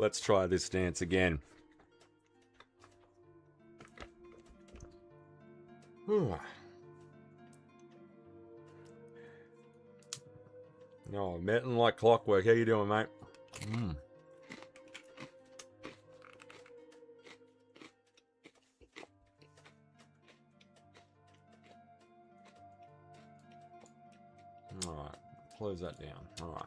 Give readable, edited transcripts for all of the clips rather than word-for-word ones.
Let's try this dance again. Oh, melting like clockwork. How you doing, mate? Alright, close that down. Alright.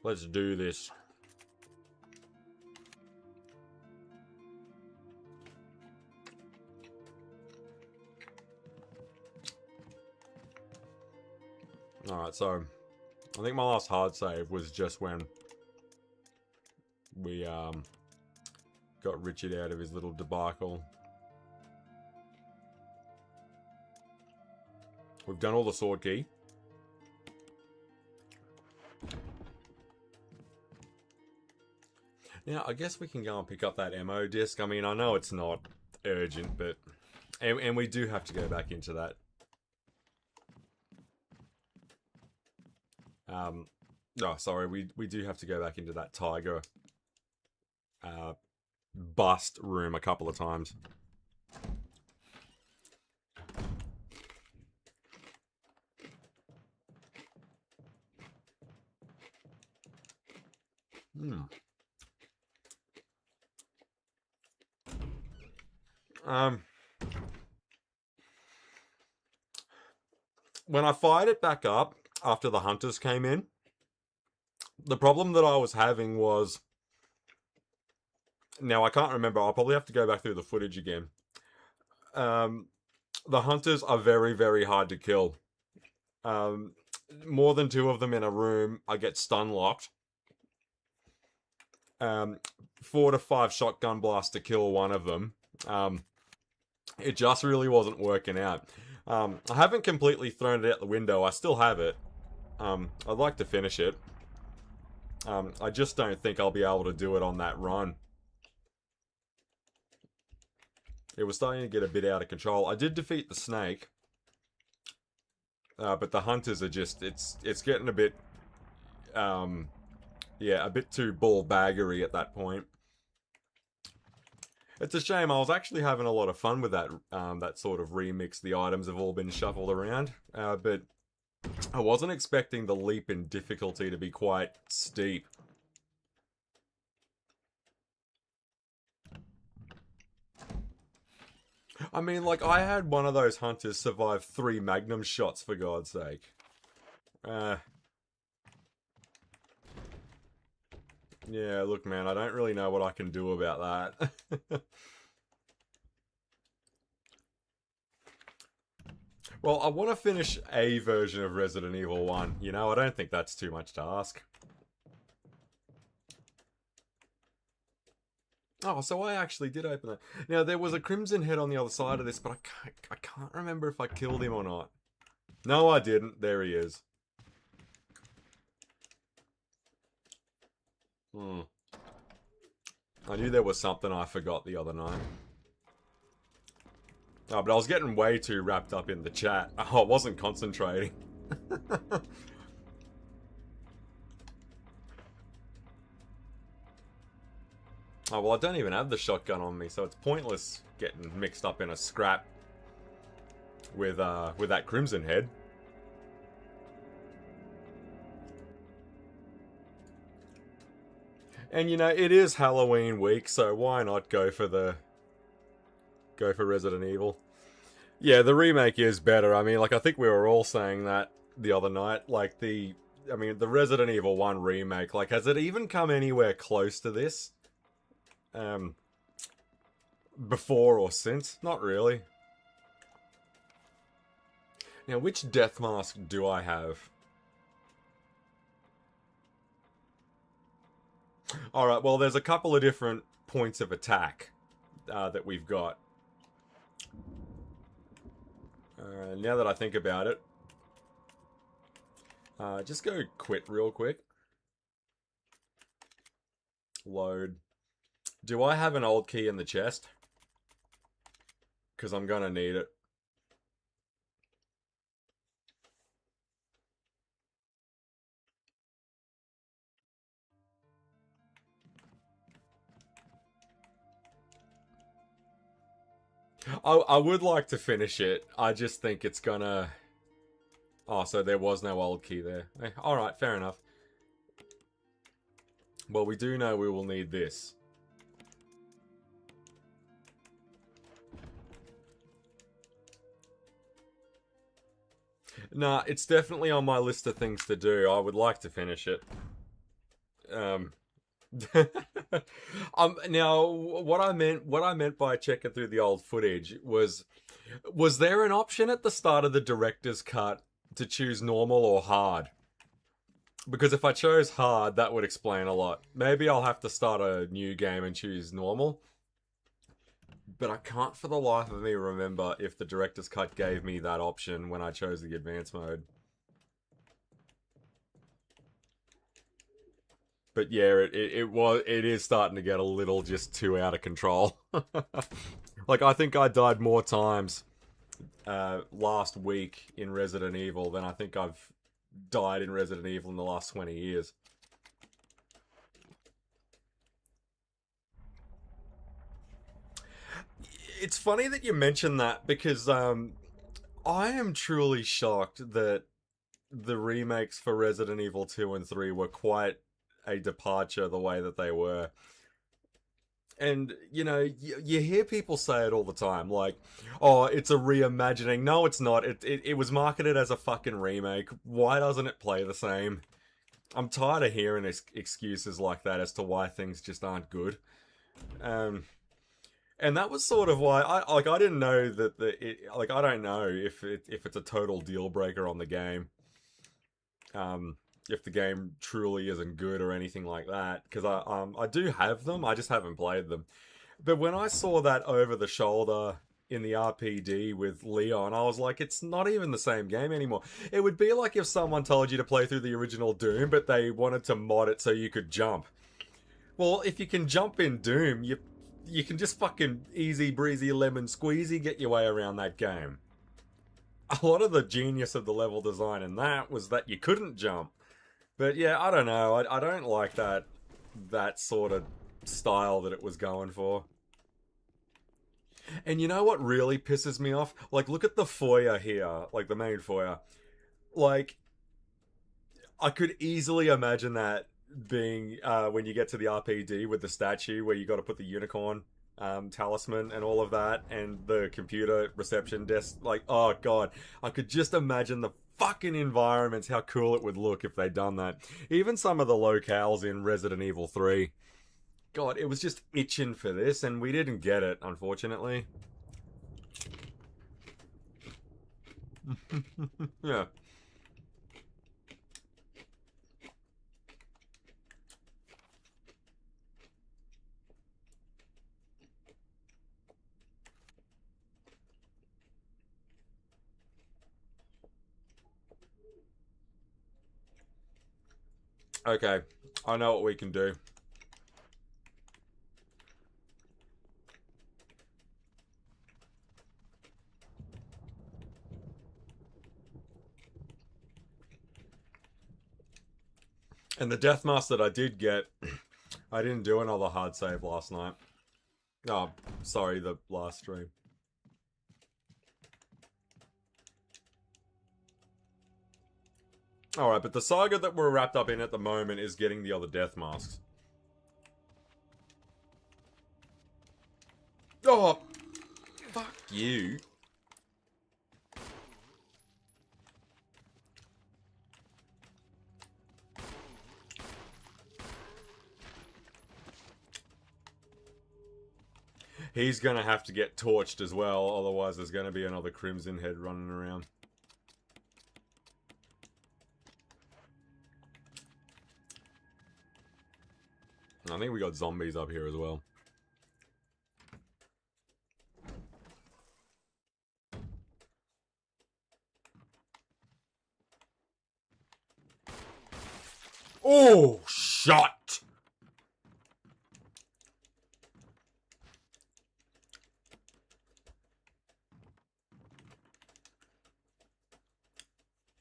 Let's do this. Alright, so I think my last hard save was just when we got Richard out of his little debacle. We've done all the sword key. Now, I guess we can go and pick up that MO disc. I mean, I know it's not urgent, but... And we do have to go back into that. Oh, sorry, we do have to go back into that tiger bust room a couple of times. When I fired it back up after the hunters came in, the problem that I was having was... Now, I can't remember. I'll probably have to go back through the footage again. The hunters are very, very hard to kill. More than 2 of them in a room, I get stun locked. 4 to 5 shotgun blasts to kill one of them. It just really wasn't working out. I haven't completely thrown it out the window. I still have it. I'd like to finish it. I just don't think I'll be able to do it on that run. It was starting to get a bit out of control. I did defeat the snake. But the hunters are just... It's getting a bit... yeah, a bit too ball-baggery at that point. It's a shame. I was actually having a lot of fun with that that sort of remix. The items have all been shuffled around. But I wasn't expecting the leap in difficulty to be quite steep. I mean, like, I had one of those hunters survive 3 magnum shots, for God's sake. Yeah, look, man, I don't really know what I can do about that. Well, I want to finish a version of Resident Evil 1. You know, I don't think that's too much to ask. Oh, so I actually did open it. Now, there was a Crimson Head on the other side of this, but I can't remember if I killed him or not. No, I didn't. There he is. I knew there was something I forgot the other night. Oh, but I was getting way too wrapped up in the chat. Oh, I wasn't concentrating. Oh, well, I don't even have the shotgun on me, so it's pointless getting mixed up in a scrap with that Crimson Head. And, you know, it is Halloween week, so why not go for Resident Evil? Yeah, the remake is better. I mean, like, I think we were all saying that the other night. Like, the Resident Evil 1 remake, like, has it even come anywhere close to this? Before or since? Not really. Now, which death mask do I have? Alright, well, there's a couple of different points of attack that we've got. Now that I think about it, just go quit real quick. Load. Do I have an old key in the chest? Because I'm gonna need it. I would like to finish it. I just think it's gonna... Oh, so there was no old key there. Alright, fair enough. Well, we do know we will need this. Nah, it's definitely on my list of things to do. I would like to finish it. Um... Now what I meant by checking through the old footage was there an option at the start of the director's cut to choose normal or hard? Because if I chose hard, that would explain a lot. Maybe I'll have to start a new game and choose normal. But I can't for the life of me remember if the director's cut gave me that option when I chose the advanced mode. But yeah, it is starting to get a little just too out of control. Like, I think I died more times last week in Resident Evil than I think I've died in Resident Evil in the last 20 years. It's funny that you mention that because I am truly shocked that the remakes for Resident Evil 2 and 3 were quite a departure the way that they were. And, you know, you hear people say it all the time, like, oh, it's a reimagining. No, it's not. It was marketed as a fucking remake. Why doesn't it play the same? I'm tired of hearing excuses like that as to why things just aren't good. Um, and that was sort of why I didn't know that I don't know if it's a total deal breaker on the game. If the game truly isn't good or anything like that, because I do have them, I just haven't played them. But when I saw that over the shoulder in the RPD with Leon, I was like, it's not even the same game anymore. It would be like if someone told you to play through the original Doom, but they wanted to mod it so you could jump. Well, if you can jump in Doom, you can just fucking easy breezy lemon squeezy get your way around that game. A lot of the genius of the level design in that was that you couldn't jump. But yeah, I don't know. I don't like that sort of style that it was going for. And you know what really pisses me off? Like, look at the foyer here, like the main foyer. Like, I could easily imagine that being when you get to the RPD with the statue where you got to put the unicorn talisman and all of that, and the computer reception desk. Like, oh god, I could just imagine the fucking environments, how cool it would look if they'd done that. Even some of the locales in Resident Evil 3. God, it was just itching for this, and we didn't get it, unfortunately. Yeah. Okay, I know what we can do. And the death mask that I did get, I didn't do another hard save last night. Oh, sorry, the last stream. Alright, but the saga that we're wrapped up in at the moment is getting the other death masks. Oh, fuck you. He's gonna have to get torched as well, otherwise there's gonna be another Crimson Head running around. I think we got zombies up here as well. Oh, shot!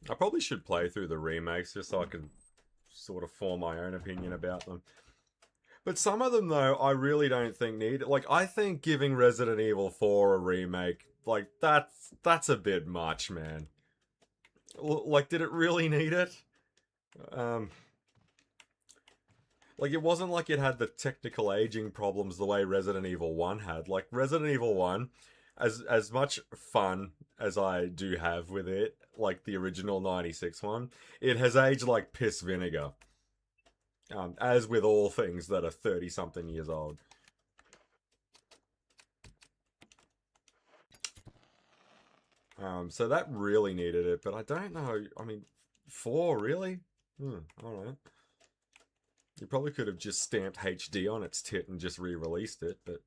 I probably should play through the remakes just so I can sort of form my own opinion about them. But some of them, though, I really don't think need it. Like, I think giving Resident Evil 4 a remake, like, that's a bit much, man. Like, did it really need it? Um, like, it wasn't like it had the technical aging problems the way Resident Evil 1 had. Like, Resident Evil 1, as much fun as I do have with it, like the original 96 one, it has aged like piss vinegar. As with all things that are 30 something years old. So that really needed it, but I don't know. I mean, 4, really? Alright. You probably could have just stamped HD on its tit and just re-released it, but...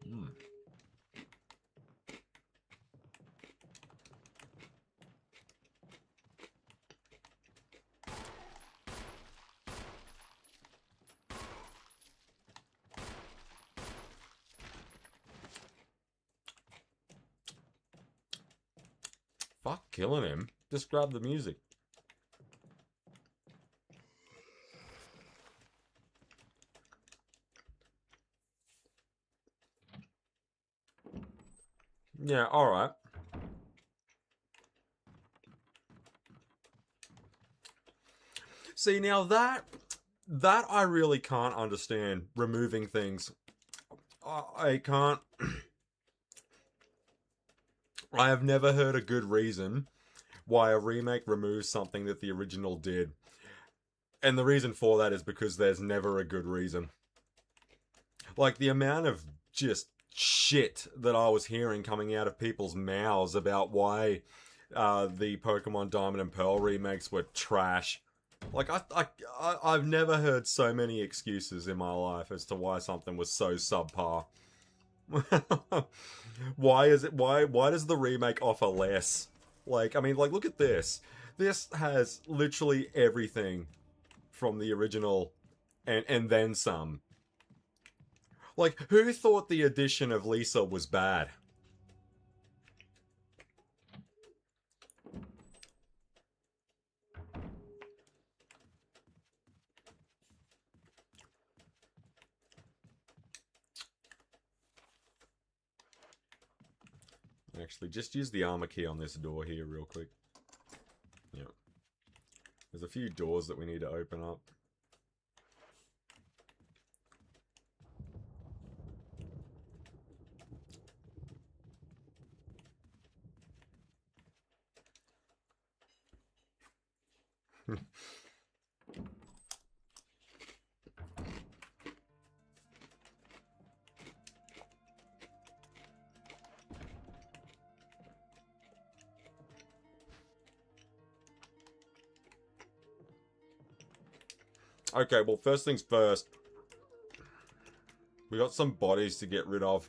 Hmm. Fuck killing him. Just grab the music. Yeah, alright. See, now that I really can't understand, removing things. I can't... I have never heard a good reason why a remake removes something that the original did. And the reason for that is because there's never a good reason. Like, the amount of just shit that I was hearing coming out of people's mouths about why the Pokemon Diamond and Pearl remakes were trash. Like, I've never heard so many excuses in my life as to why something was so subpar. Why is it? Why does the remake offer less? Like, I mean, like, look at this. This has literally everything from the original, and then some. Like, who thought the addition of Lisa was bad? Actually, just use the armor key on this door here real quick. Yeah. There's a few doors that we need to open up. Okay, well, first things first. We got some bodies to get rid of.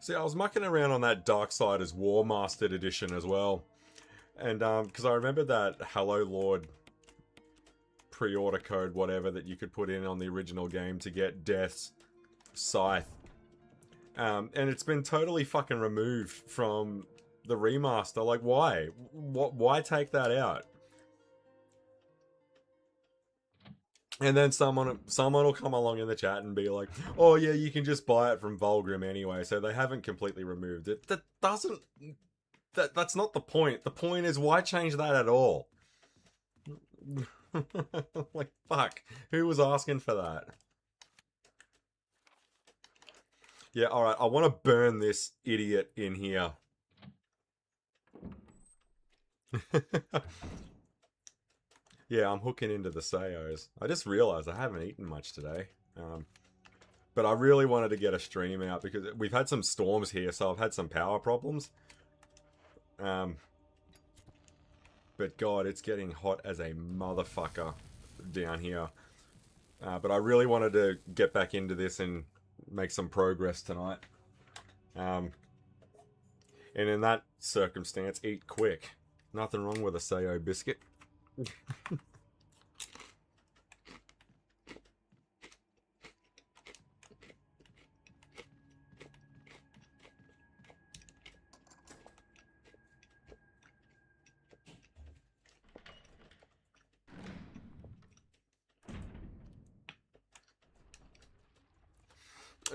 See, I was mucking around on that Darksiders War Mastered Edition as well. And, because I remember that Hello Lord pre-order code, whatever, that you could put in on the original game to get Death's Scythe. And it's been totally fucking removed from the remaster. Like, why? Why take that out? And then someone will come along in the chat and be like, "Oh yeah, you can just buy it from Vulgrim anyway." So they haven't completely removed it. That doesn't. That's not the point. The point is, why change that at all? Like, fuck. Who was asking for that? Yeah, alright. I want to burn this idiot in here. Yeah, I'm hooking into the S.T.A.R.S. I just realized I haven't eaten much today. But I really wanted to get a stream out because we've had some storms here, so I've had some power problems. But God, it's getting hot as a motherfucker down here. But I really wanted to get back into this and make some progress tonight. And in that circumstance, eat quick. Nothing wrong with a Sayo biscuit.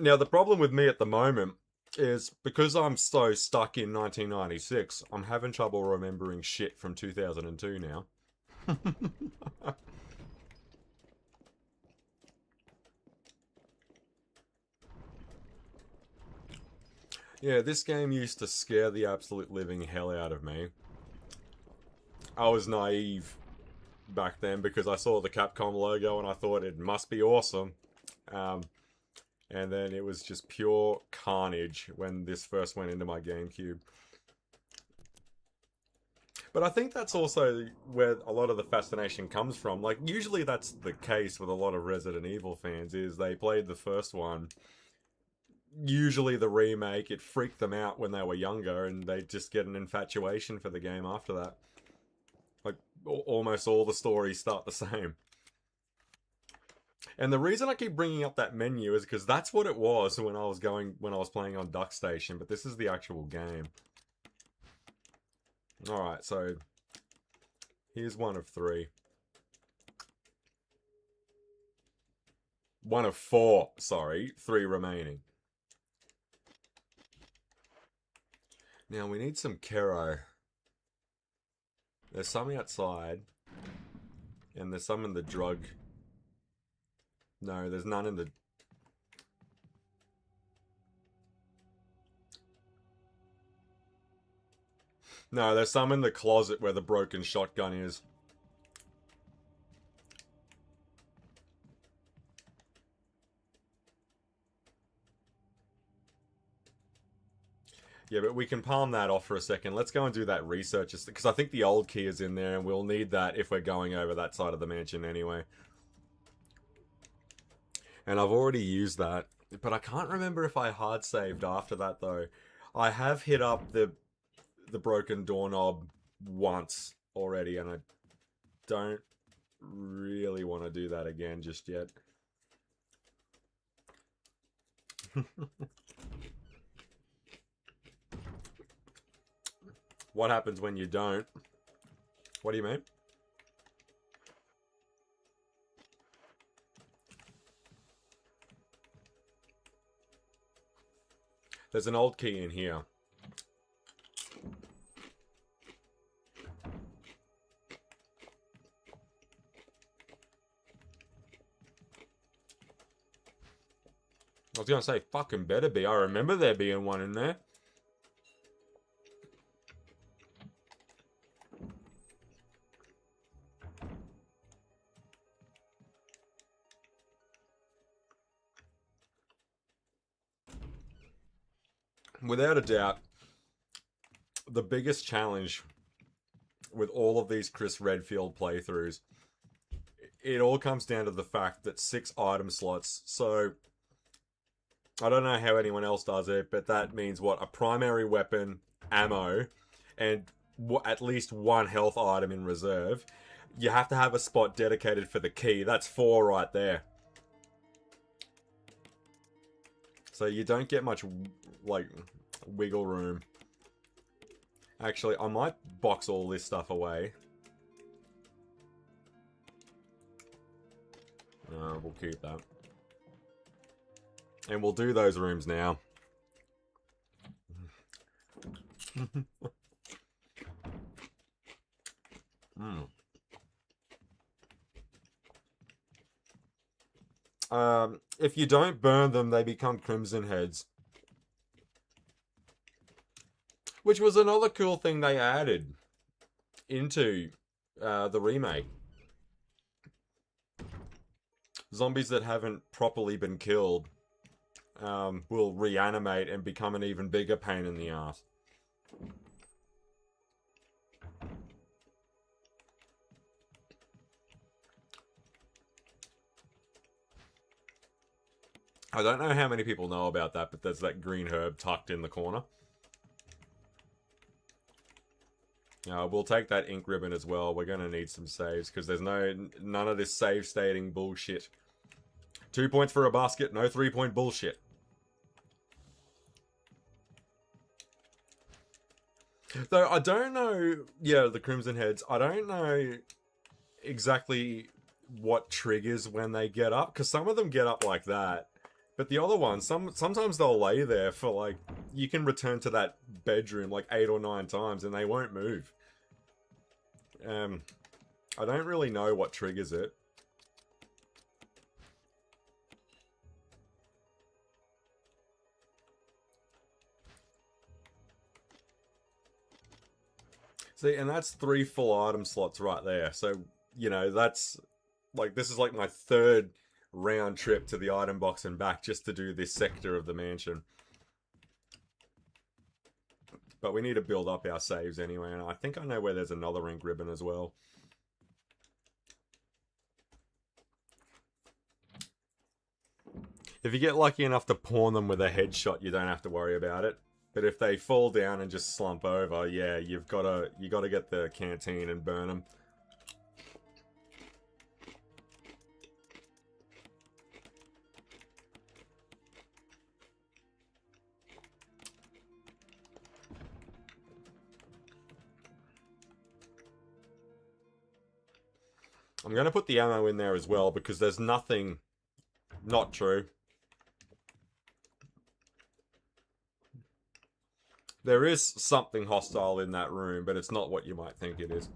Now, the problem with me at the moment is because I'm so stuck in 1996, I'm having trouble remembering shit from 2002 now. Yeah, this game used to scare the absolute living hell out of me. I was naive back then because I saw the Capcom logo and I thought it must be awesome. Um, and then it was just pure carnage when this first went into my GameCube. But I think that's also where a lot of the fascination comes from. Like, usually that's the case with a lot of Resident Evil fans, is they played the first one. Usually the remake, it freaked them out when they were younger, and they just get an infatuation for the game after that. Like, almost all the stories start the same. And the reason I keep bringing up that menu is because that's what it was when I was playing on Duck Station, but this is the actual game. Alright, so here's one of 3. One of 4, sorry. 3 remaining. Now we need some Kero. There's some outside. And there's some in the drug. No, there's none in the... No, there's some in the closet where the broken shotgun is. Yeah, but we can palm that off for a second. Let's go and do that research, because I think the old key is in there, and we'll need that if we're going over that side of the mansion anyway. And I've already used that, but I can't remember if I hard saved after that though. I have hit up the broken doorknob once already, and I don't really want to do that again just yet. What happens when you don't? What do you mean? There's an old key in here. I was gonna say, fucking better be. I remember there being one in there. Without a doubt, the biggest challenge with all of these Chris Redfield playthroughs, it all comes down to the fact that 6 item slots. So I don't know how anyone else does it, but that means what? A primary weapon, ammo, and at least 1 health item in reserve. You have to have a spot dedicated for the key. That's 4 right there. So you don't get much, like, wiggle room. Actually, I might box all this stuff away. We'll keep that. And we'll do those rooms now. If you don't burn them, they become crimson heads. Which was another cool thing they added into the remake. Zombies that haven't properly been killed will reanimate and become an even bigger pain in the ass. I don't know how many people know about that, but there's that green herb tucked in the corner. We'll take that ink ribbon as well. We're going to need some saves because there's none of this save stating bullshit. 2 points for a basket, no 3-point bullshit. Though I don't know, yeah, the Crimson Heads, I don't know exactly what triggers when they get up, because some of them get up like that. But the other ones, sometimes they'll lay there for like, you can return to that bedroom like 8 or 9 times and they won't move. I don't really know what triggers it. See, and that's 3 full item slots right there. So, you know, that's like, this is like my 3rd round trip to the item box and back just to do this sector of the mansion. But we need to build up our saves anyway, and I think I know where there's another ink ribbon as well. If you get lucky enough to pawn them with a headshot, you don't have to worry about it. But if they fall down and just slump over, yeah, you gotta get the canteen and burn them. I'm gonna put the ammo in there as well because there's nothing not true. There is something hostile in that room, but it's not what you might think it is.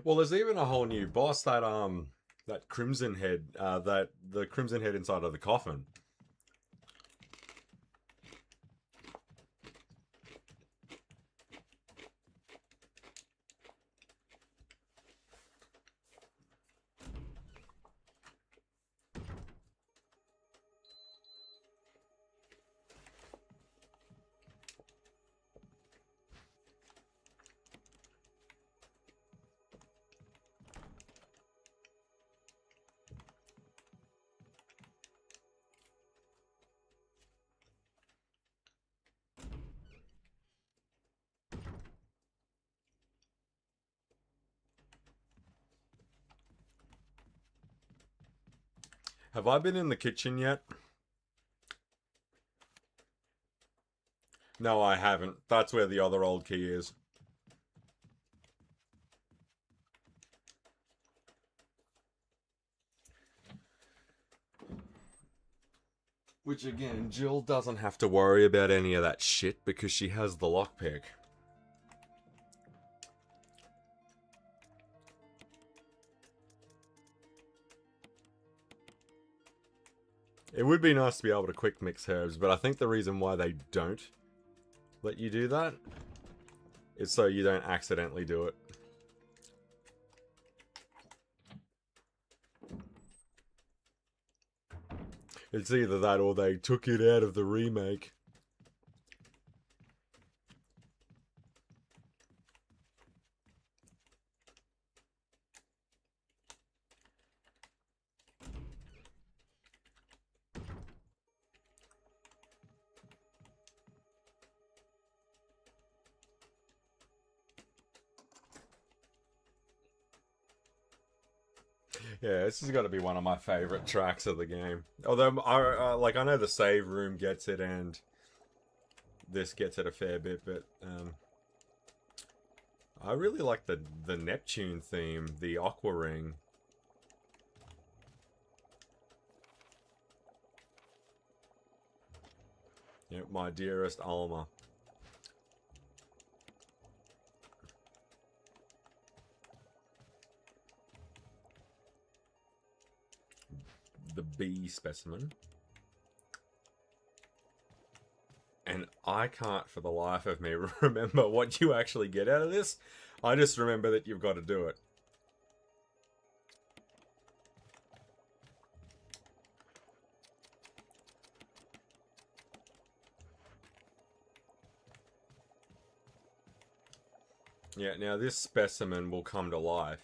Well, there's even a whole new boss, that Crimson Head, the Crimson Head inside of the coffin. Have I been in the kitchen yet? No, I haven't. That's where the other old key is. Which again, Jill doesn't have to worry about any of that shit because she has the lockpick. It would be nice to be able to quick mix herbs, but I think the reason why they don't let you do that is so you don't accidentally do it. It's either that or they took it out of the remake. Yeah, this has got to be one of my favorite tracks of the game. Although, I know the save room gets it and this gets it a fair bit, but I really like the Neptune theme, the Aqua Ring. Yep, my dearest Alma. The B specimen. And I can't for the life of me remember what you actually get out of this. I just remember that you've got to do it. Yeah, now this specimen will come to life.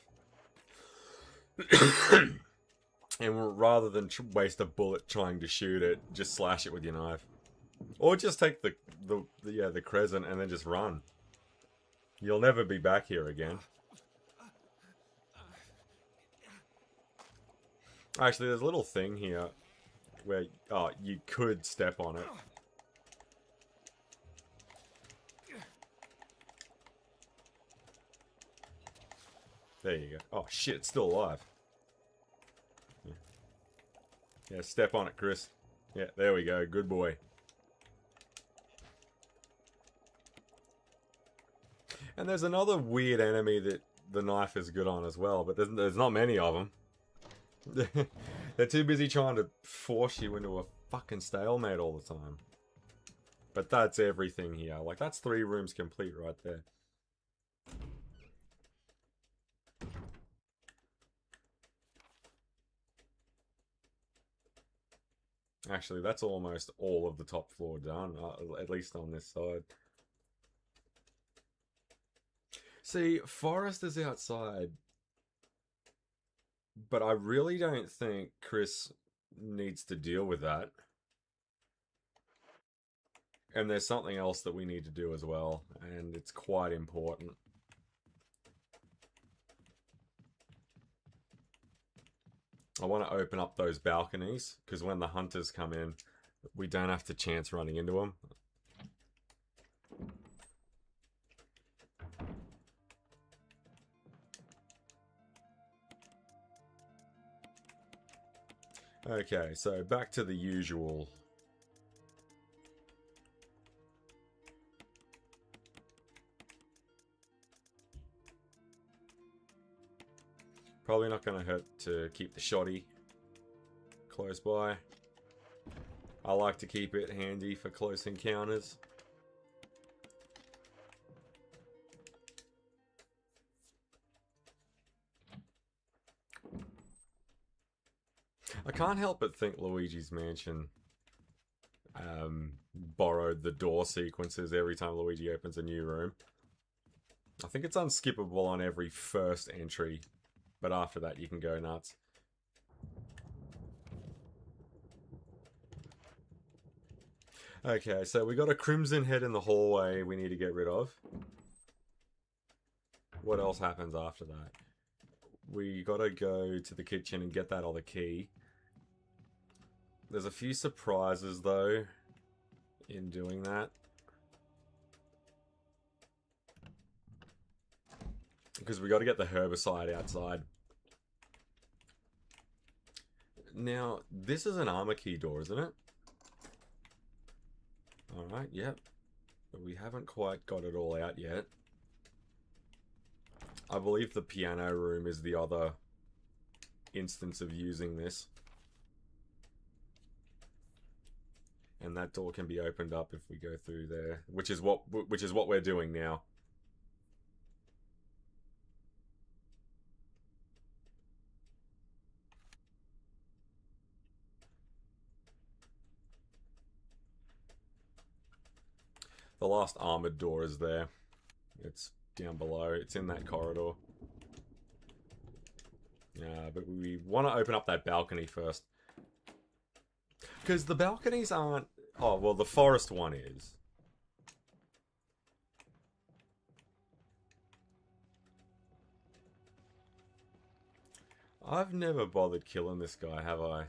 And rather than waste a bullet trying to shoot it, just slash it with your knife. Or just take the crescent and then just run. You'll never be back here again. Actually, there's a little thing here where, oh, you could step on it. There you go. Oh shit, it's still alive. Yeah, step on it, Chris. Yeah, there we go. Good boy. And there's another weird enemy that the knife is good on as well, but there's not many of them. They're too busy trying to force you into a fucking stalemate all the time. But that's everything here. Like, that's 3 rooms complete right there. Actually, that's almost all of the top floor done, at least on this side. See, Forrest is outside, but I really don't think Chris needs to deal with that. And there's something else that we need to do as well, and it's quite important. I want to open up those balconies, because when the hunters come in, we don't have to chance running into them. Okay, so back to the usual. Probably not going to hurt to keep the shoddy close by. I like to keep it handy for close encounters. I can't help but think Luigi's Mansion borrowed the door sequences every time Luigi opens a new room. I think it's unskippable on every first entry, but after that you can go nuts. Okay, so we got a crimson head in the hallway we need to get rid of. What else happens after that? We gotta go to the kitchen and get that other key. There's a few surprises though in doing that. Because we gotta get the herbicide outside. Now, this is an armor key door, isn't it? Alright, yep. But we haven't quite got it all out yet. I believe the piano room is the other instance of using this. And that door can be opened up if we go through there, which is what we're doing now. The last armored door is there. It's down below. It's in that corridor. Yeah, but we want to open up that balcony first. Because the balconies aren't... Oh, well, the forest one is. I've never bothered killing this guy, have I?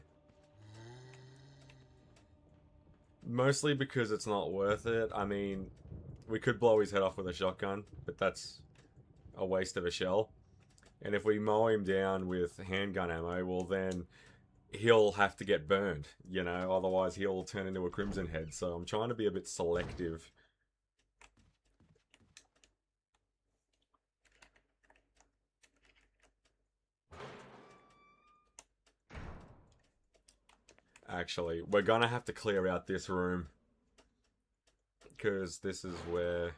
Mostly because it's not worth it. I mean, we could blow his head off with a shotgun, but that's a waste of a shell. And if we mow him down with handgun ammo, well then he'll have to get burned, you know, otherwise he'll turn into a crimson head. So I'm trying to be a bit selective. Actually, we're gonna have to clear out this room. Because this is where...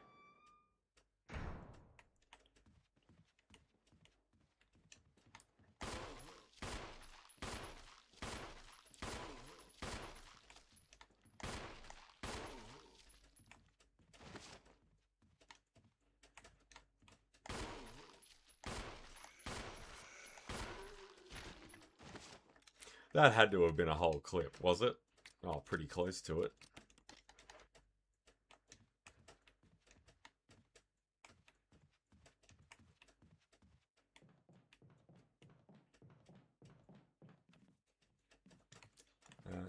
That had to have been a whole clip, was it? Oh, pretty close to it.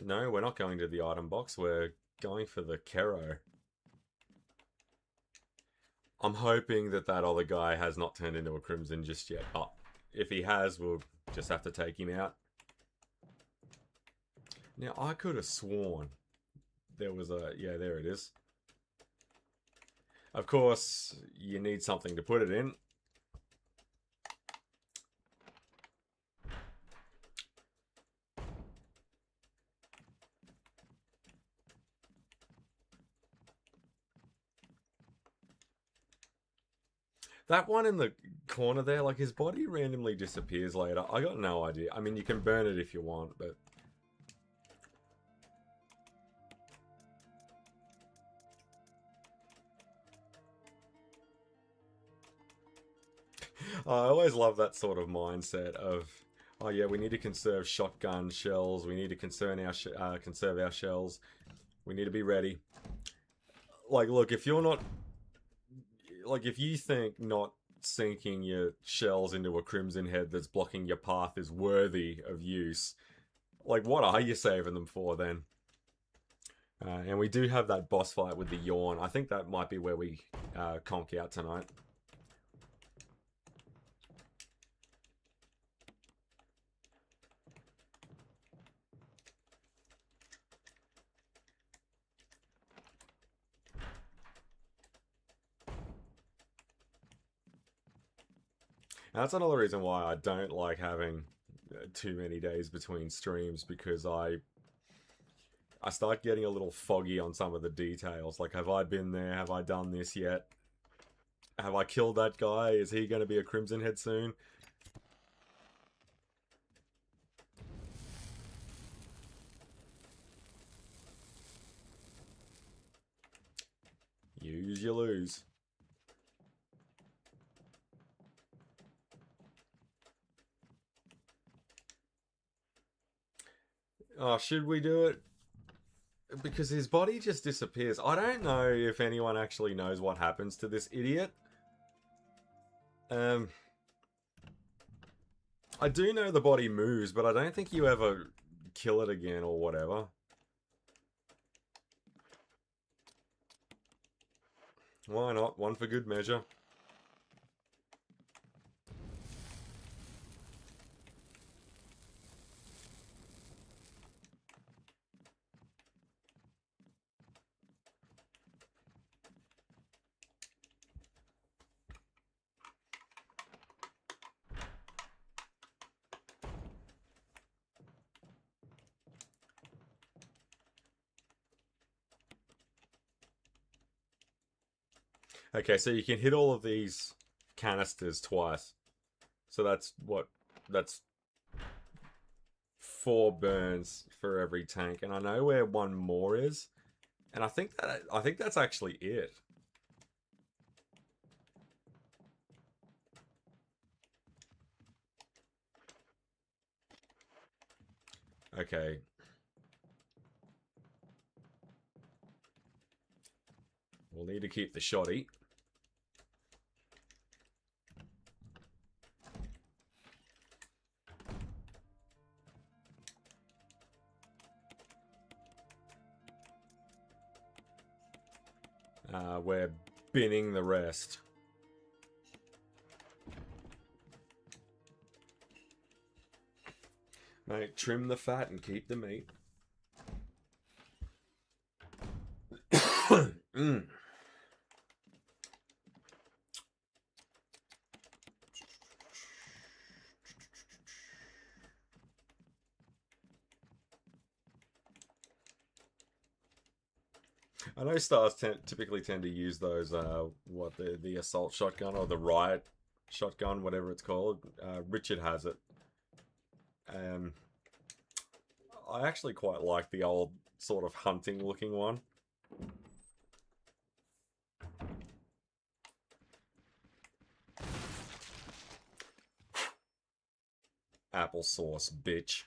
No, we're not going to the item box. We're going for the Kero. I'm hoping that that other guy has not turned into a Crimson just yet. But if he has, we'll just have to take him out. Now, I could have sworn there was a... Yeah, there it is. Of course, you need something to put it in. That one in the corner there, like his body randomly disappears later. I got no idea. I mean, you can burn it if you want, but... I always love that sort of mindset of, oh yeah, we need to conserve shotgun shells. We need to conserve our shells. We need to be ready. Like, look, if you're not... Like, if you think not sinking your shells into a Crimson Head that's blocking your path is worthy of use, like, what are you saving them for then? And we do have that boss fight with the Yawn. I think that might be where we conk out tonight. And that's another reason why I don't like having too many days between streams, because I start getting a little foggy on some of the details. Like, have I been there? Have I done this yet? Have I killed that guy? Is he going to be a Crimson Head soon? Use you lose. Oh, should we do it? Because his body just disappears. I don't know if anyone actually knows what happens to this idiot. I do know the body moves, but I don't think you ever kill it again or whatever. Why not? One for good measure. Okay, so you can hit all of these canisters twice. So that's what? That's 4 burns for every tank, and I know where one more is, and I think that's actually it. Okay. We'll need to keep the shoddy. We're binning the rest. Mate, trim the fat and keep the meat. I know stars typically tend to use those, the assault shotgun or the riot shotgun, whatever it's called. Richard has it. I actually quite like the old sort of hunting looking one. Applesauce, bitch.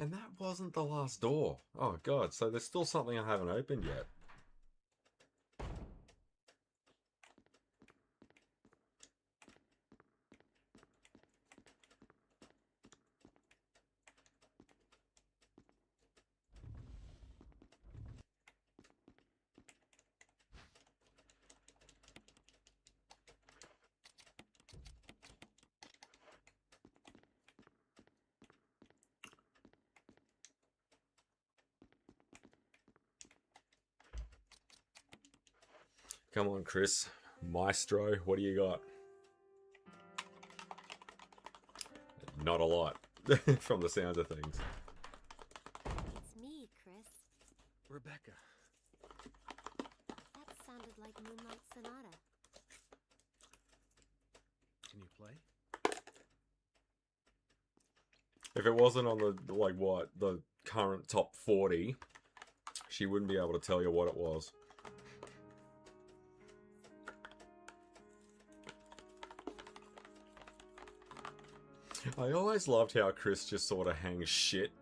And that wasn't the last door. Oh god, so there's still something I haven't opened yet. Come on, Chris. Maestro, what do you got? Not a lot, from the sounds of things. It's me, Chris. Rebecca. That sounded like Moonlight Sonata. Can you play? If it wasn't on the, like, what, the current top 40, she wouldn't be able to tell you what it was. I always loved how Chris just sort of hangs shit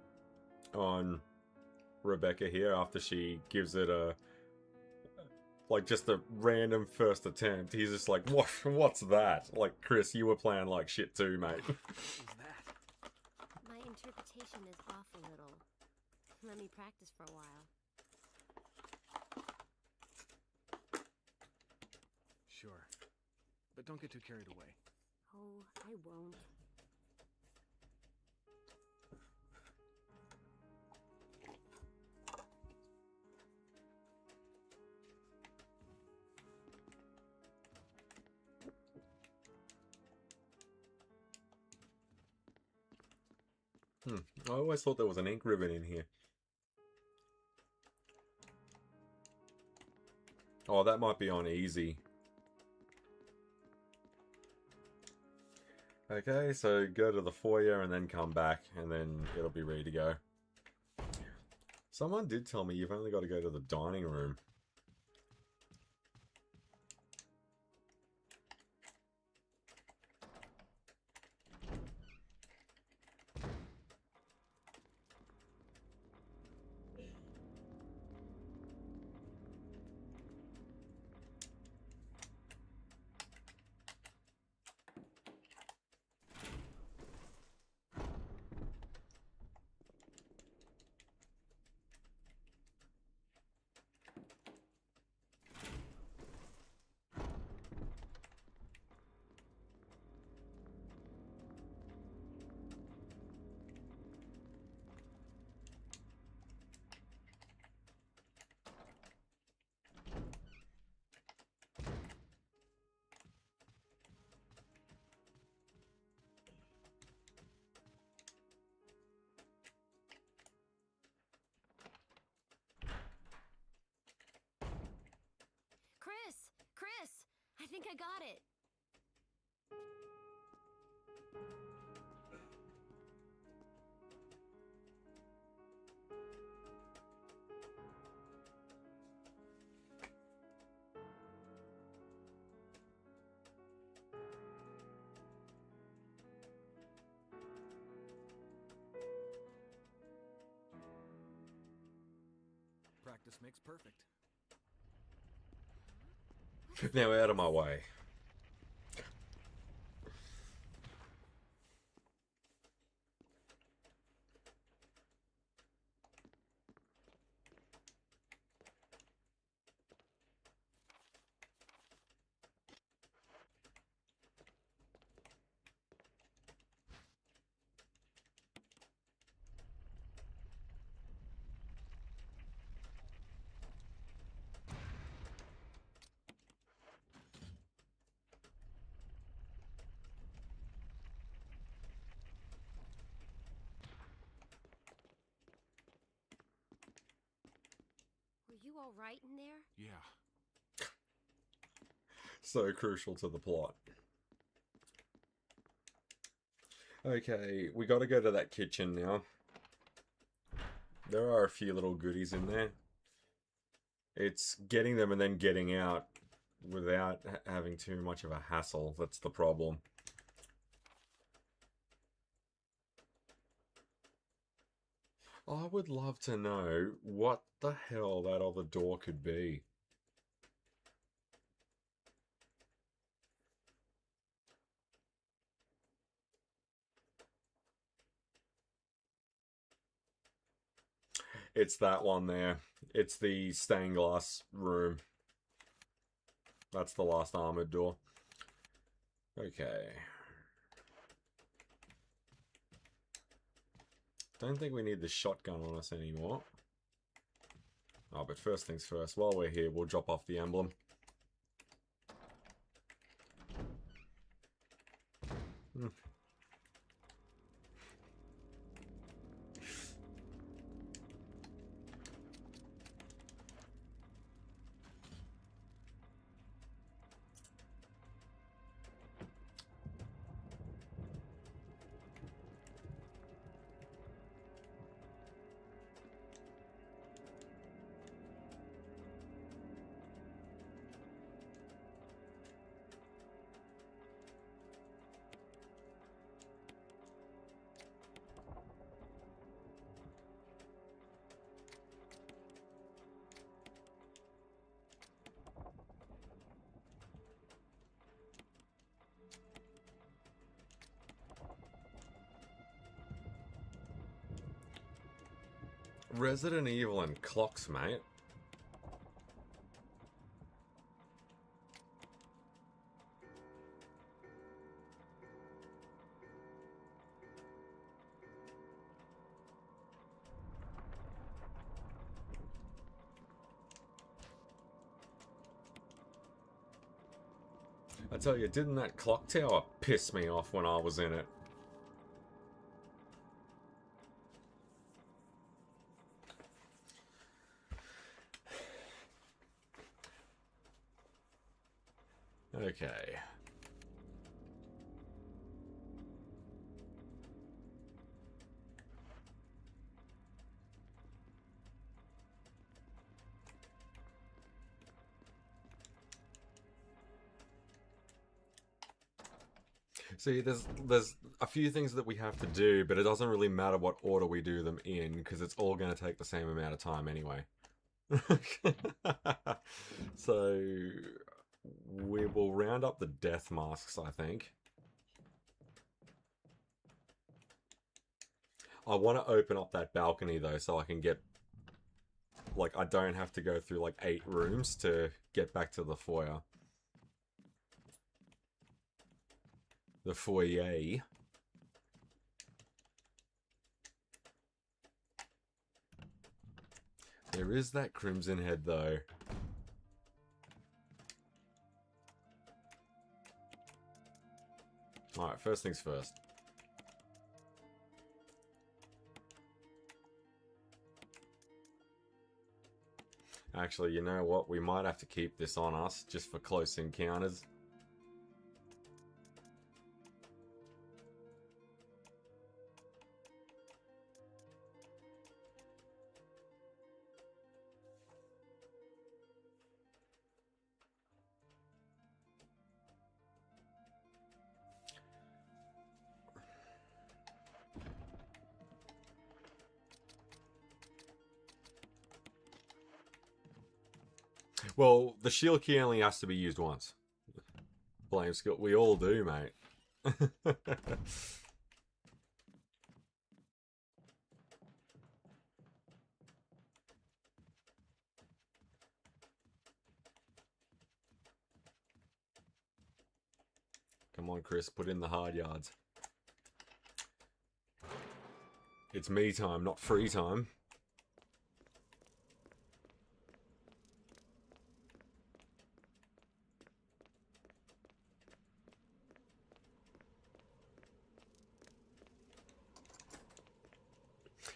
on Rebecca here after she gives it a, like, just a random first attempt. He's just like, what's that? Like, Chris, you were playing like shit too, mate. What was that? My interpretation is off a little. Let me practice for a while. Sure. But don't get too carried away. Oh, I won't. I always thought there was an ink ribbon in here. Oh, that might be on easy. Okay, so go to the foyer and then come back, and then it'll be ready to go. Someone did tell me you've only got to go to the dining room. Chris! I think I got it. Practice makes perfect. Now out of my way. Were you all right in there? Yeah. So crucial to the plot. Okay, we got to go to that kitchen now. There are a few little goodies in there. It's getting them and then getting out without having too much of a hassle. That's the problem. I would love to know what the hell that other door could be. It's that one there. It's the stained glass room. That's the last armored door. Okay. Don't think we need the shotgun on us anymore. Oh, but first things first, while we're here, we'll drop off the emblem. Resident Evil and clocks, mate. I tell you, didn't that clock tower piss me off when I was in it? Okay. See, there's a few things that we have to do, but it doesn't really matter what order we do them in, because it's all going to take the same amount of time anyway. So, we will round up the death masks, I think. I want to open up that balcony, though, so I can get... Like, I don't have to go through, like, 8 rooms to get back to the foyer. The foyer. There is that crimson head, though. Alright, first things first. Actually, you know what? We might have to keep this on us, just for close encounters. Well, the shield key only has to be used once. Blame skill. We all do, mate. Come on, Chris. Put in the hard yards. It's me time, not free time.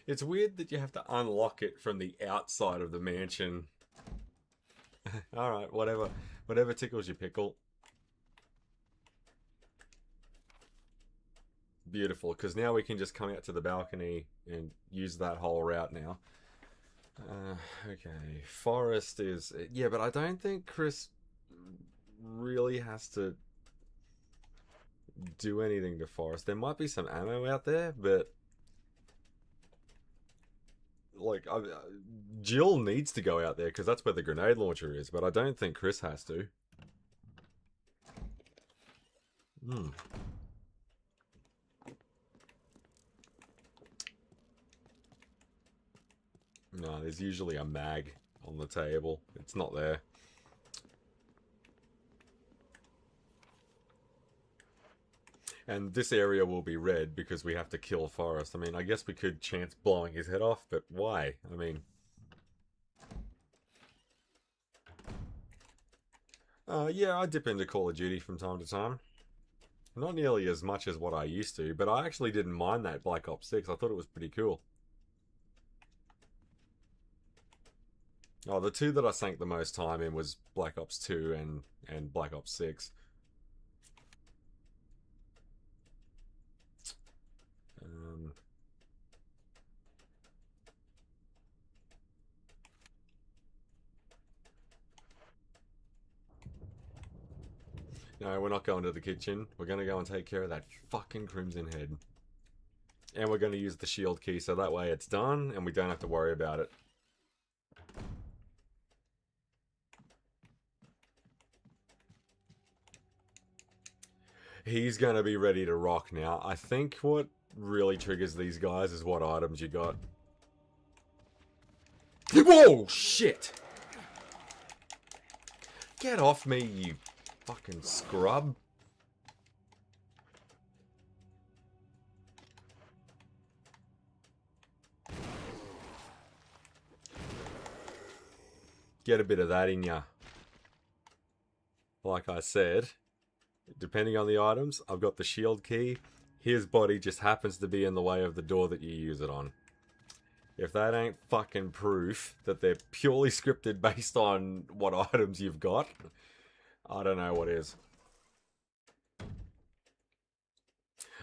It's weird that you have to unlock it from the outside of the mansion. Alright, whatever. Whatever tickles your pickle. Beautiful, because now we can just come out to the balcony and use that whole route now. Okay, forest is... Yeah, but I don't think Chris really has to do anything to forest. There might be some ammo out there, but... like, Jill needs to go out there because that's where the grenade launcher is, but I don't think Chris has to. Hmm. No, there's usually a mag on the table. It's not there. And this area will be red because we have to kill Forrest. I mean, I guess we could chance blowing his head off, but why? I mean... yeah, I dip into Call of Duty from time to time. Not nearly as much as what I used to, but I actually didn't mind that Black Ops 6. I thought it was pretty cool. Oh, the two that I sank the most time in was Black Ops 2 and Black Ops 6. No, we're not going to the kitchen. We're going to go and take care of that fucking Crimson Head. And we're going to use the shield key so that way it's done and we don't have to worry about it. He's going to be ready to rock now. I think what really triggers these guys is what items you got. Whoa, shit! Get off me, you fucking scrub. Get a bit of that in ya. Like I said, depending on the items, I've got the shield key. His body just happens to be in the way of the door that you use it on. If that ain't fucking proof that they're purely scripted based on what items you've got, I don't know what is.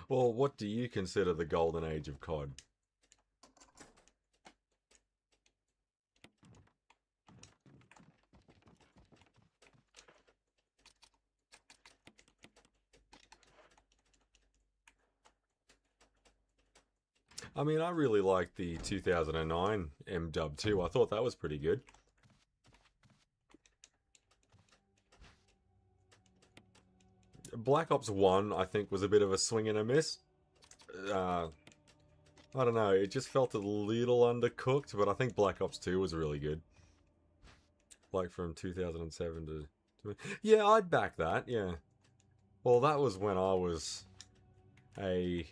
Well, what do you consider the golden age of COD? I mean, I really liked the 2009 M-Dub too. I thought that was pretty good. Black Ops 1, I think, was a bit of a swing and a miss. I don't know, it just felt a little undercooked, but I think Black Ops 2 was really good. Like from 2007 to... Yeah, I'd back that, yeah. Well, that was when I was a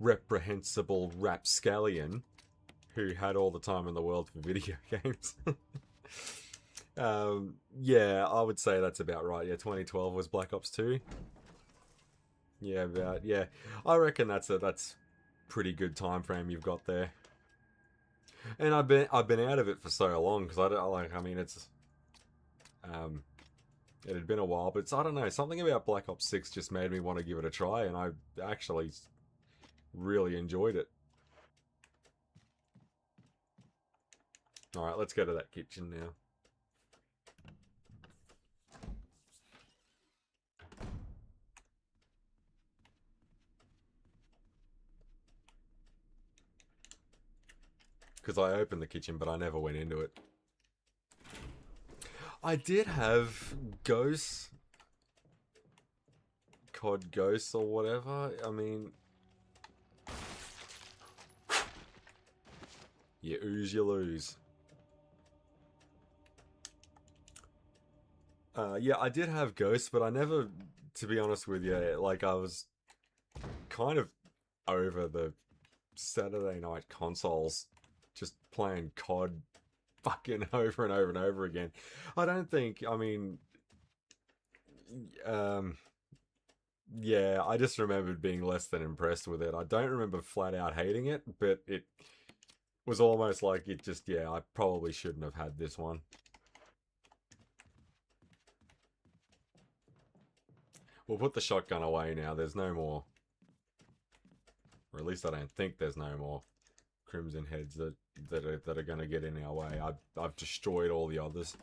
reprehensible rapscallion who had all the time in the world for video games. Yeah, I would say that's about right. Yeah, 2012 was Black Ops 2. Yeah, yeah. I reckon that's pretty good time frame you've got there. And I've been out of it for so long because I don't like. I mean, it's it had been a while, but I don't know. Something about Black Ops 6 just made me want to give it a try, and I actually really enjoyed it. All right, let's go to that kitchen now. Because I opened the kitchen, but I never went into it. I did have Ghosts. COD Ghosts or whatever. I mean... You ooze, you lose. Yeah, I did have Ghosts, but I never, to be honest with you, like I was kind of over the Saturday night consoles, just playing COD fucking over and over and over again. I don't think, I mean, yeah, I just remembered being less than impressed with it. I don't remember flat out hating it, but it was almost like it just, yeah, I probably shouldn't have had this one. We'll put the shotgun away now. There's no more. Or at least I don't think there's no more Crimson Heads that are going to get in our way. I've destroyed all the others.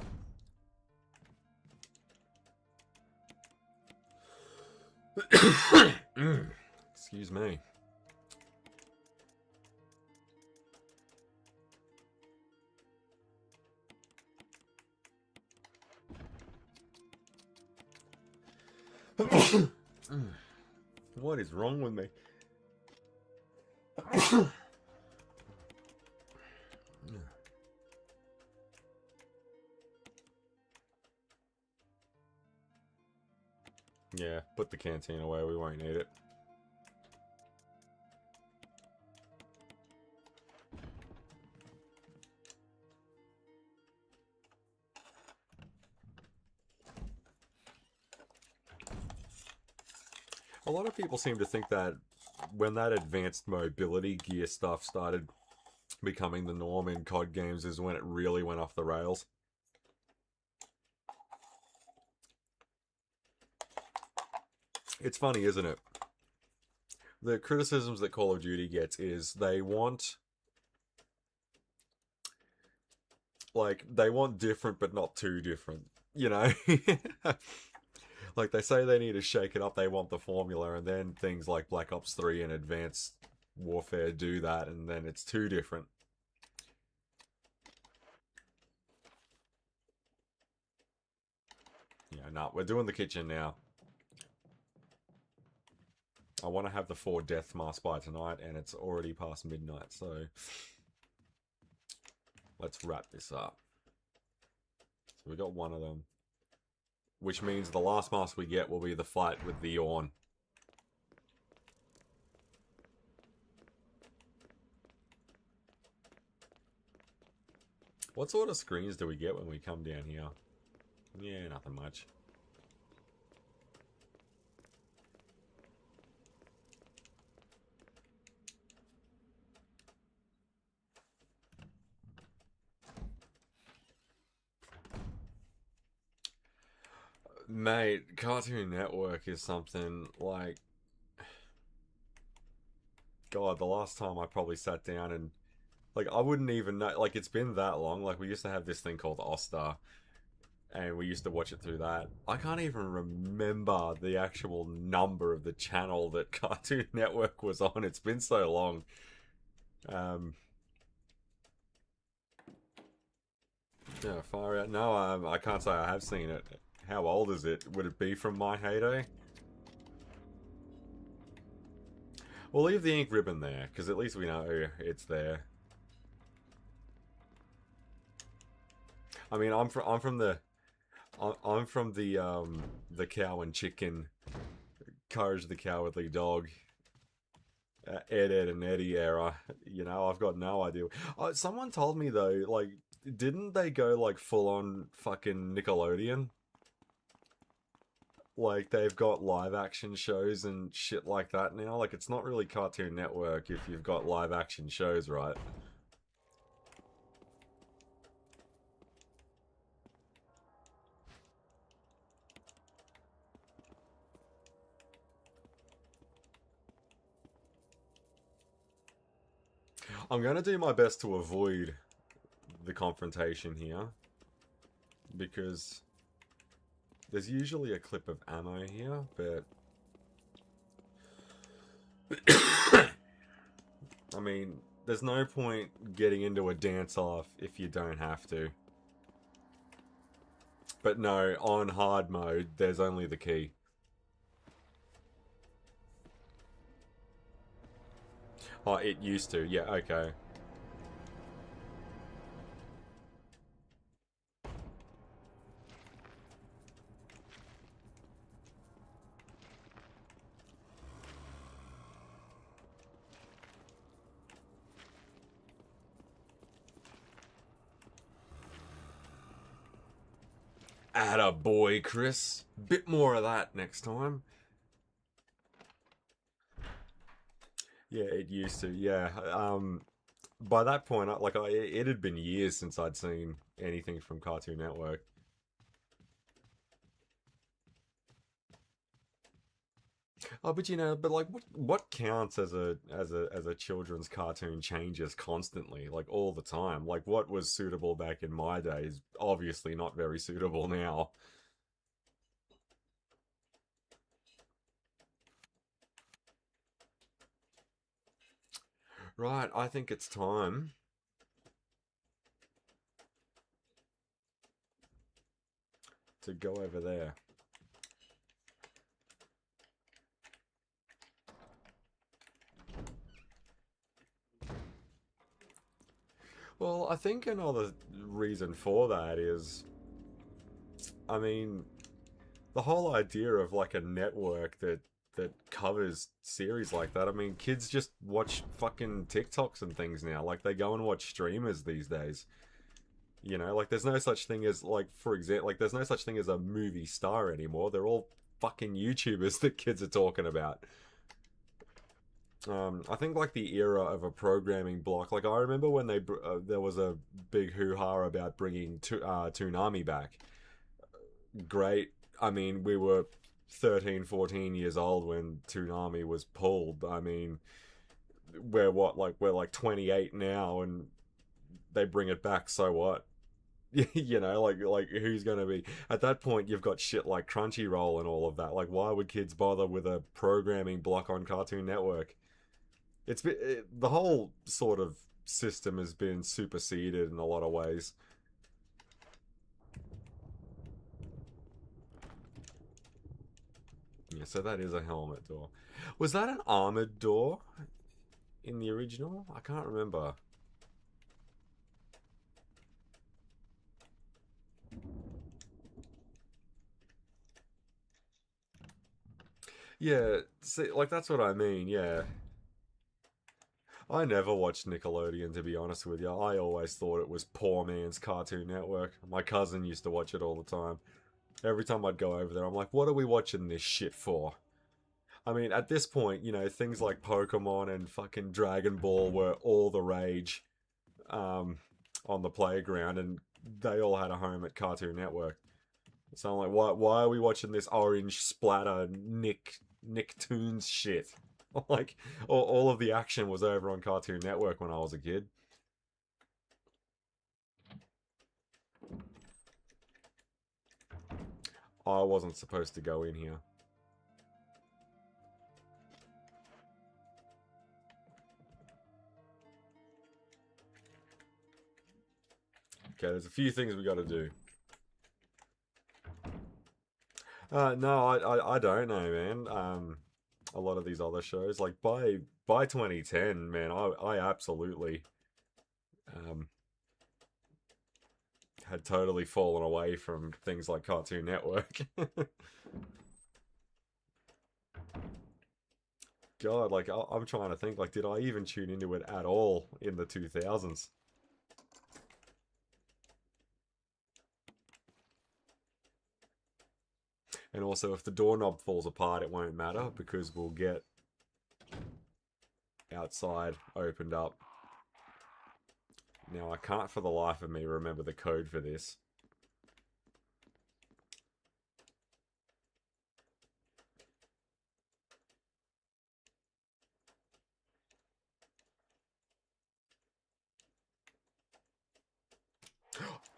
Excuse me. What is wrong with me? Yeah, put the canteen away, we won't need it. A lot of people seem to think that when that advanced mobility gear stuff started becoming the norm in COD games is when it really went off the rails. It's funny, isn't it? The criticisms that Call of Duty gets is they want different but not too different, you know? Like they say they need to shake it up, they want the formula, and then things like Black Ops 3 and Advanced Warfare do that, and then it's too different. Yeah, no, we're doing the kitchen now. I want to have the 4 death masks by tonight, and it's already past midnight, so let's wrap this up. So we got one of them, which means the last mask we get will be the fight with the Yawn. What sort of screens do we get when we come down here? Yeah, nothing much. Mate, Cartoon Network is something like... God, the last time I probably sat down and... Like, I wouldn't even know... Like, it's been that long. Like, we used to have this thing called S.T.A.R.S, and we used to watch it through that. I can't even remember the actual number of the channel that Cartoon Network was on. It's been so long. Yeah, far out. No, I can't say I have seen it. How old is it? Would it be from my heyday? We'll leave the ink ribbon there, because at least we know it's there. I mean, I'm from the Cow and Chicken, Courage the Cowardly Dog, Ed, Ed and Eddie era. You know, I've got no idea. Someone told me though, like, didn't they go like full on fucking Nickelodeon? Like, they've got live action shows and shit like that now. Like, it's not really Cartoon Network if you've got live action shows, right? I'm going to do my best to avoid the confrontation here, because there's usually a clip of ammo here, but I mean, there's no point getting into a dance-off if you don't have to. But no, on hard mode, there's only the key. Oh, it used to. Yeah, okay. Atta boy, Chris. Bit more of that next time. Yeah, it used to. Yeah. By that point, it had been years since I'd seen anything from Cartoon Network. Oh, but you know, but like, what counts as a children's cartoon changes constantly, like all the time. Like, what was suitable back in my days, obviously not very suitable now. Right, I think it's time to go over there. Well, I think another reason for that is, I mean, the whole idea of like a network that covers series like that. I mean, kids just watch fucking TikToks and things now. Like they go and watch streamers these days. You know, like there's no such thing as like, for example, like there's no such thing as a movie star anymore. They're all fucking YouTubers that kids are talking about. I think like the era of a programming block. Like I remember when there was a big hoo ha about bringing Toonami back. Great. I mean, we were 13, 14 years old when Toonami was pulled. I mean, we're what, like, we're like 28 now and they bring it back, so what? You know, like who's going to be at that point? You've got shit like Crunchyroll and all of that. Like, why would kids bother with a programming block on Cartoon Network? The whole sort of system has been superseded in a lot of ways. Yeah, so that is a helmet door. Was that an armored door in the original? I can't remember. Yeah, see, like that's what I mean. Yeah, I never watched Nickelodeon, to be honest with you. I always thought it was poor man's Cartoon Network. My cousin used to watch it all the time. Every time I'd go over there, I'm like, what are we watching this shit for? I mean, at this point, you know, things like Pokemon and fucking Dragon Ball were all the rage um, on the playground, and they all had a home at Cartoon Network. So I'm like, why are we watching this orange splatter Nicktoons shit? Like, all of the action was over on Cartoon Network when I was a kid. I wasn't supposed to go in here. Okay, there's a few things we got to do. No, I don't know, man. A lot of these other shows, like by 2010, man, I absolutely um had totally fallen away from things like Cartoon Network. God, like I'm trying to think, like, did I even tune into it at all in the 2000s? And also, if the doorknob falls apart, it won't matter because we'll get outside opened up. Now, I can't for the life of me remember the code for this.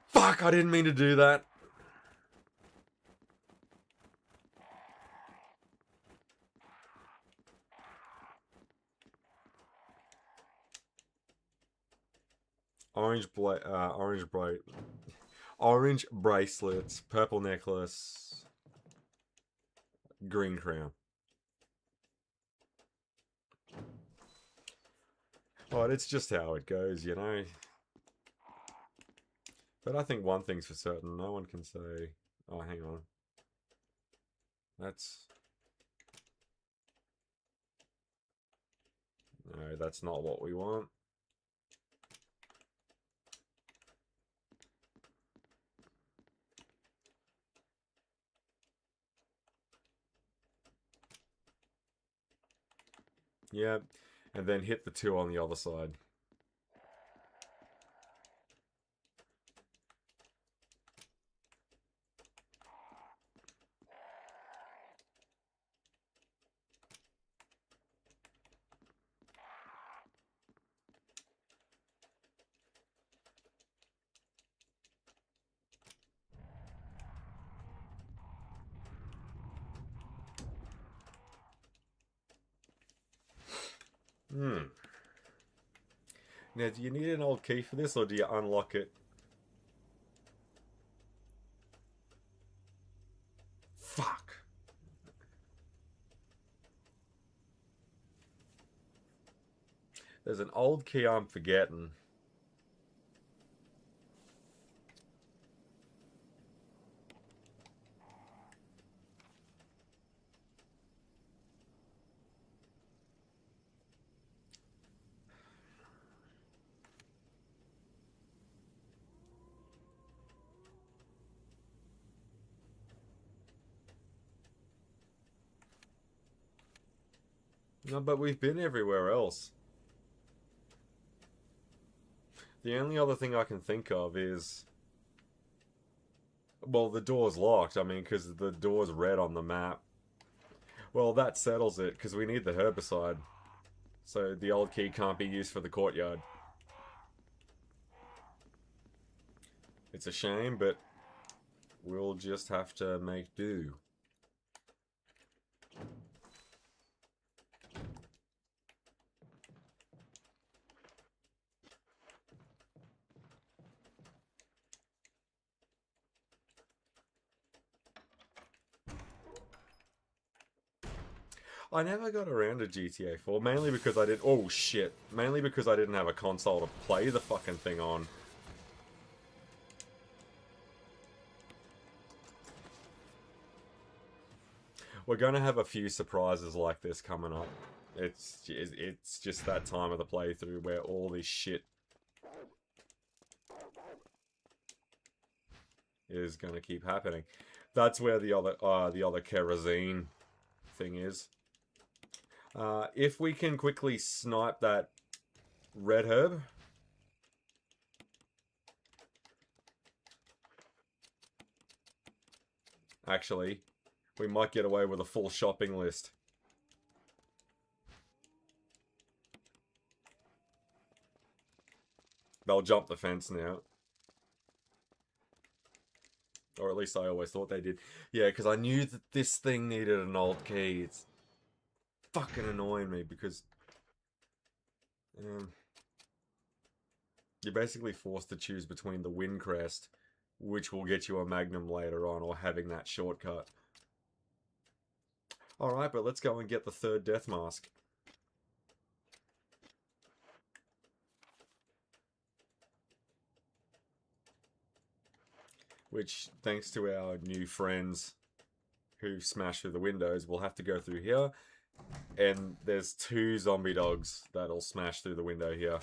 Fuck, I didn't mean to do that. Orange bracelets, purple necklace, green crown. Oh, it's just how it goes, you know. But I think one thing's for certain: no one can say, "Oh, hang on, that's no, that's not what we want." Yeah, and then hit the two on the other side. Hmm. Now, do you need an old key for this, or do you unlock it? Fuck. There's an old key I'm forgetting. No, but we've been everywhere else. The only other thing I can think of is... Well, the door's locked, I mean, because the door's red on the map. Well, that settles it, because we need the herbicide. So the old key can't be used for the courtyard. It's a shame, but we'll just have to make do. I never got around to GTA 4, mainly because I did... Oh, shit. Mainly because I didn't have a console to play the fucking thing on. We're going to have a few surprises like this coming up. It's just that time of the playthrough where all this shit is going to keep happening. That's where the other kerosene thing is. If we can quickly snipe that red herb. Actually, we might get away with a full shopping list. They'll jump the fence now. Or at least I always thought they did. Yeah, because I knew that this thing needed an old key. It's fucking annoying me because... you're basically forced to choose between the Wind Crest, which will get you a Magnum later on, or having that shortcut. Alright, but let's go and get the third death mask. Which, thanks to our new friends who smashed through the windows, we'll have to go through here. And there's 2 zombie dogs that'll smash through the window here.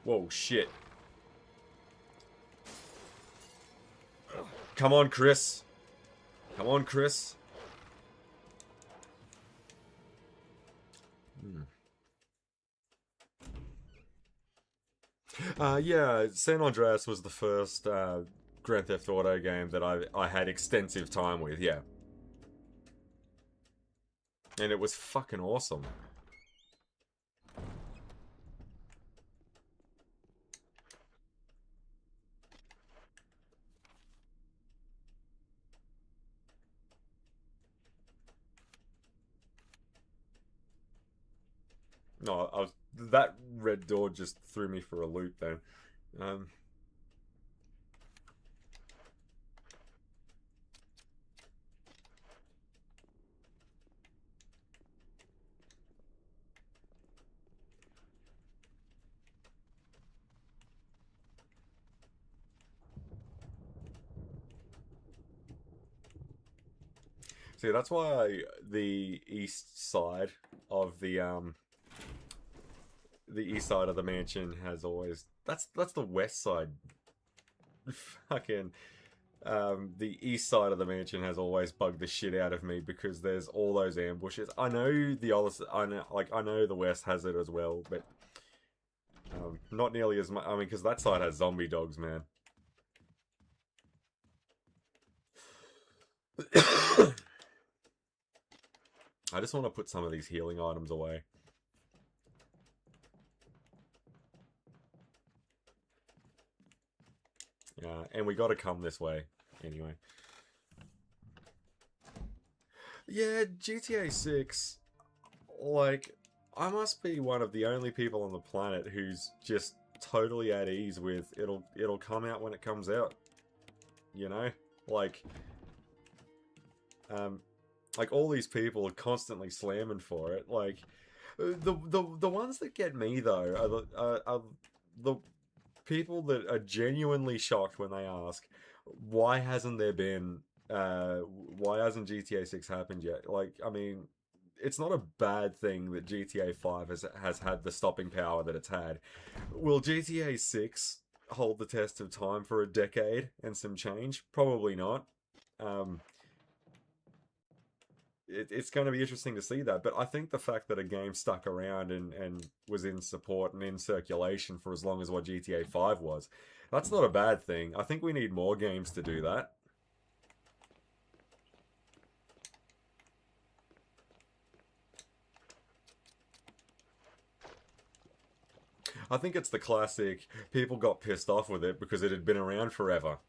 Whoa, shit. Come on, Chris. Come on, Chris. Yeah, San Andreas was the first Grand Theft Auto game that I had extensive time with, yeah. And it was fucking awesome. No, that red door just threw me for a loop then. See, that's why the east side of the east side of the mansion has always... That's the west side. Fucking... the east side of the mansion has always bugged the shit out of me because there's all those ambushes. I know the other... I know the west has it as well, but... not nearly as much... I mean, because that side has zombie dogs, man. I just want to put some of these healing items away. Yeah, and we gotta come this way, anyway. Yeah, GTA 6, like, I must be one of the only people on the planet who's just totally at ease with it'll come out when it comes out. You know? Like all these people are constantly slamming for it. Like, the ones that get me though are the people that are genuinely shocked when they ask, why hasn't there been, why hasn't GTA 6 happened yet? Like, I mean, it's not a bad thing that GTA 5 has had the stopping power that it's had. Will GTA 6 hold the test of time for a decade and some change? Probably not. it's going to be interesting to see that. But I think the fact that a game stuck around and was in support and in circulation for as long as what GTA 5 was, that's not a bad thing. I think we need more games to do that. I think it's the classic, people got pissed off with it because it had been around forever.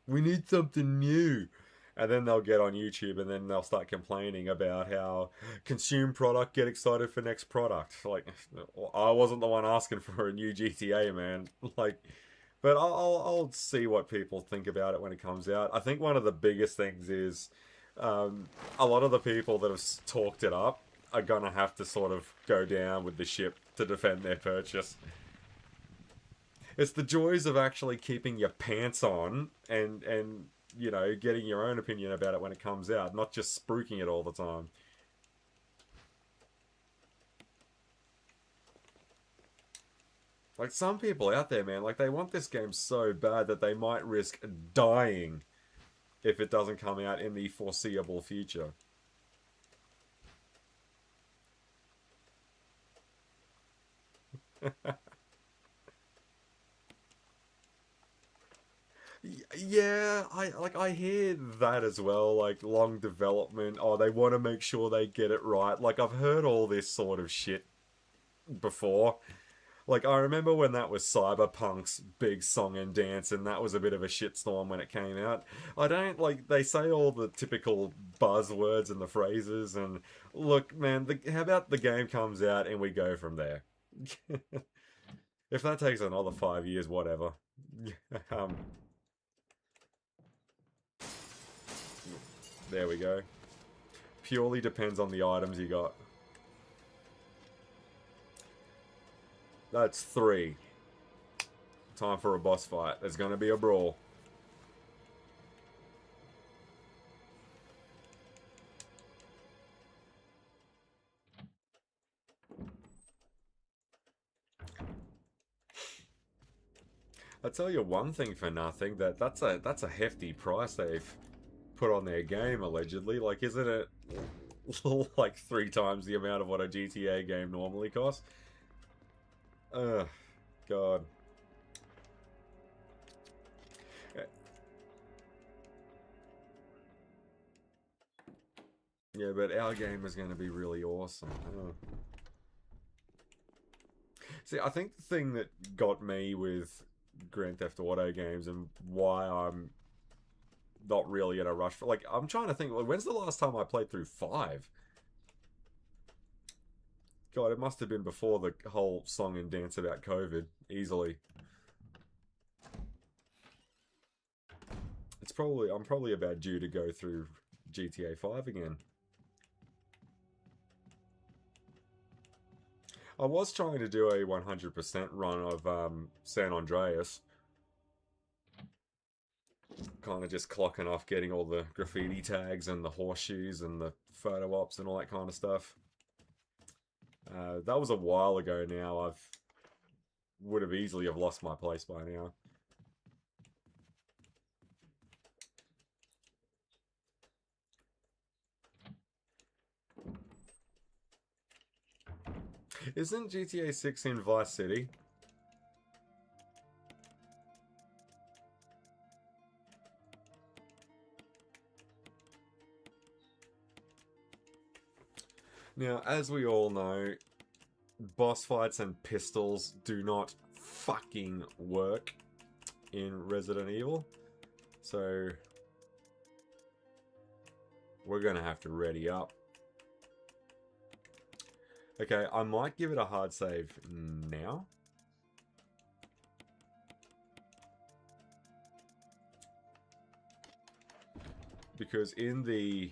We need something new. And then they'll get on YouTube and then they'll start complaining about how consume product, get excited for next product. Like, I wasn't the one asking for a new GTA, man. Like, but I'll see what people think about it when it comes out. I think one of the biggest things is a lot of the people that have talked it up are gonna have to sort of go down with the ship to defend their purchase. It's the joys of actually keeping your pants on and you know, getting your own opinion about it when it comes out, not just spruiking it all the time. Like, some people out there, man, like, they want this game so bad that they might risk dying if it doesn't come out in the foreseeable future. Yeah, I hear that as well, like long development. Oh, they want to make sure they get it right. Like, I've heard all this sort of shit before. Like, I remember when that was Cyberpunk's big song and dance, and that was a bit of a shitstorm when it came out. I don't, like, they say all the typical buzzwords and the phrases, and look, man, how about the game comes out and we go from there? If that takes another 5 years, whatever. um, there we go. Purely depends on the items you got. That's 3. Time for a boss fight. There's gonna be a brawl. I tell you one thing for nothing, that's a hefty price they've put on their game allegedly. Like, isn't it like 3 times the amount of what a GTA game normally costs? Ugh, God. Yeah, but our game is going to be really awesome. See, I think the thing that got me with Grand Theft Auto games and why I'm not really in a rush for, like, I'm trying to think, like, when's the last time I played through 5? God, it must have been before the whole song and dance about COVID, easily. I'm probably about due to go through GTA 5 again. I was trying to do a 100% run of San Andreas. Kind of just clocking off getting all the graffiti tags and the horseshoes and the photo ops and all that kind of stuff. That was a while ago now. Would have easily have lost my place by now. Isn't GTA 6 in Vice City? Now, as we all know, boss fights and pistols do not fucking work in Resident Evil. So, we're gonna have to ready up. Okay, I might give it a hard save now. Because in the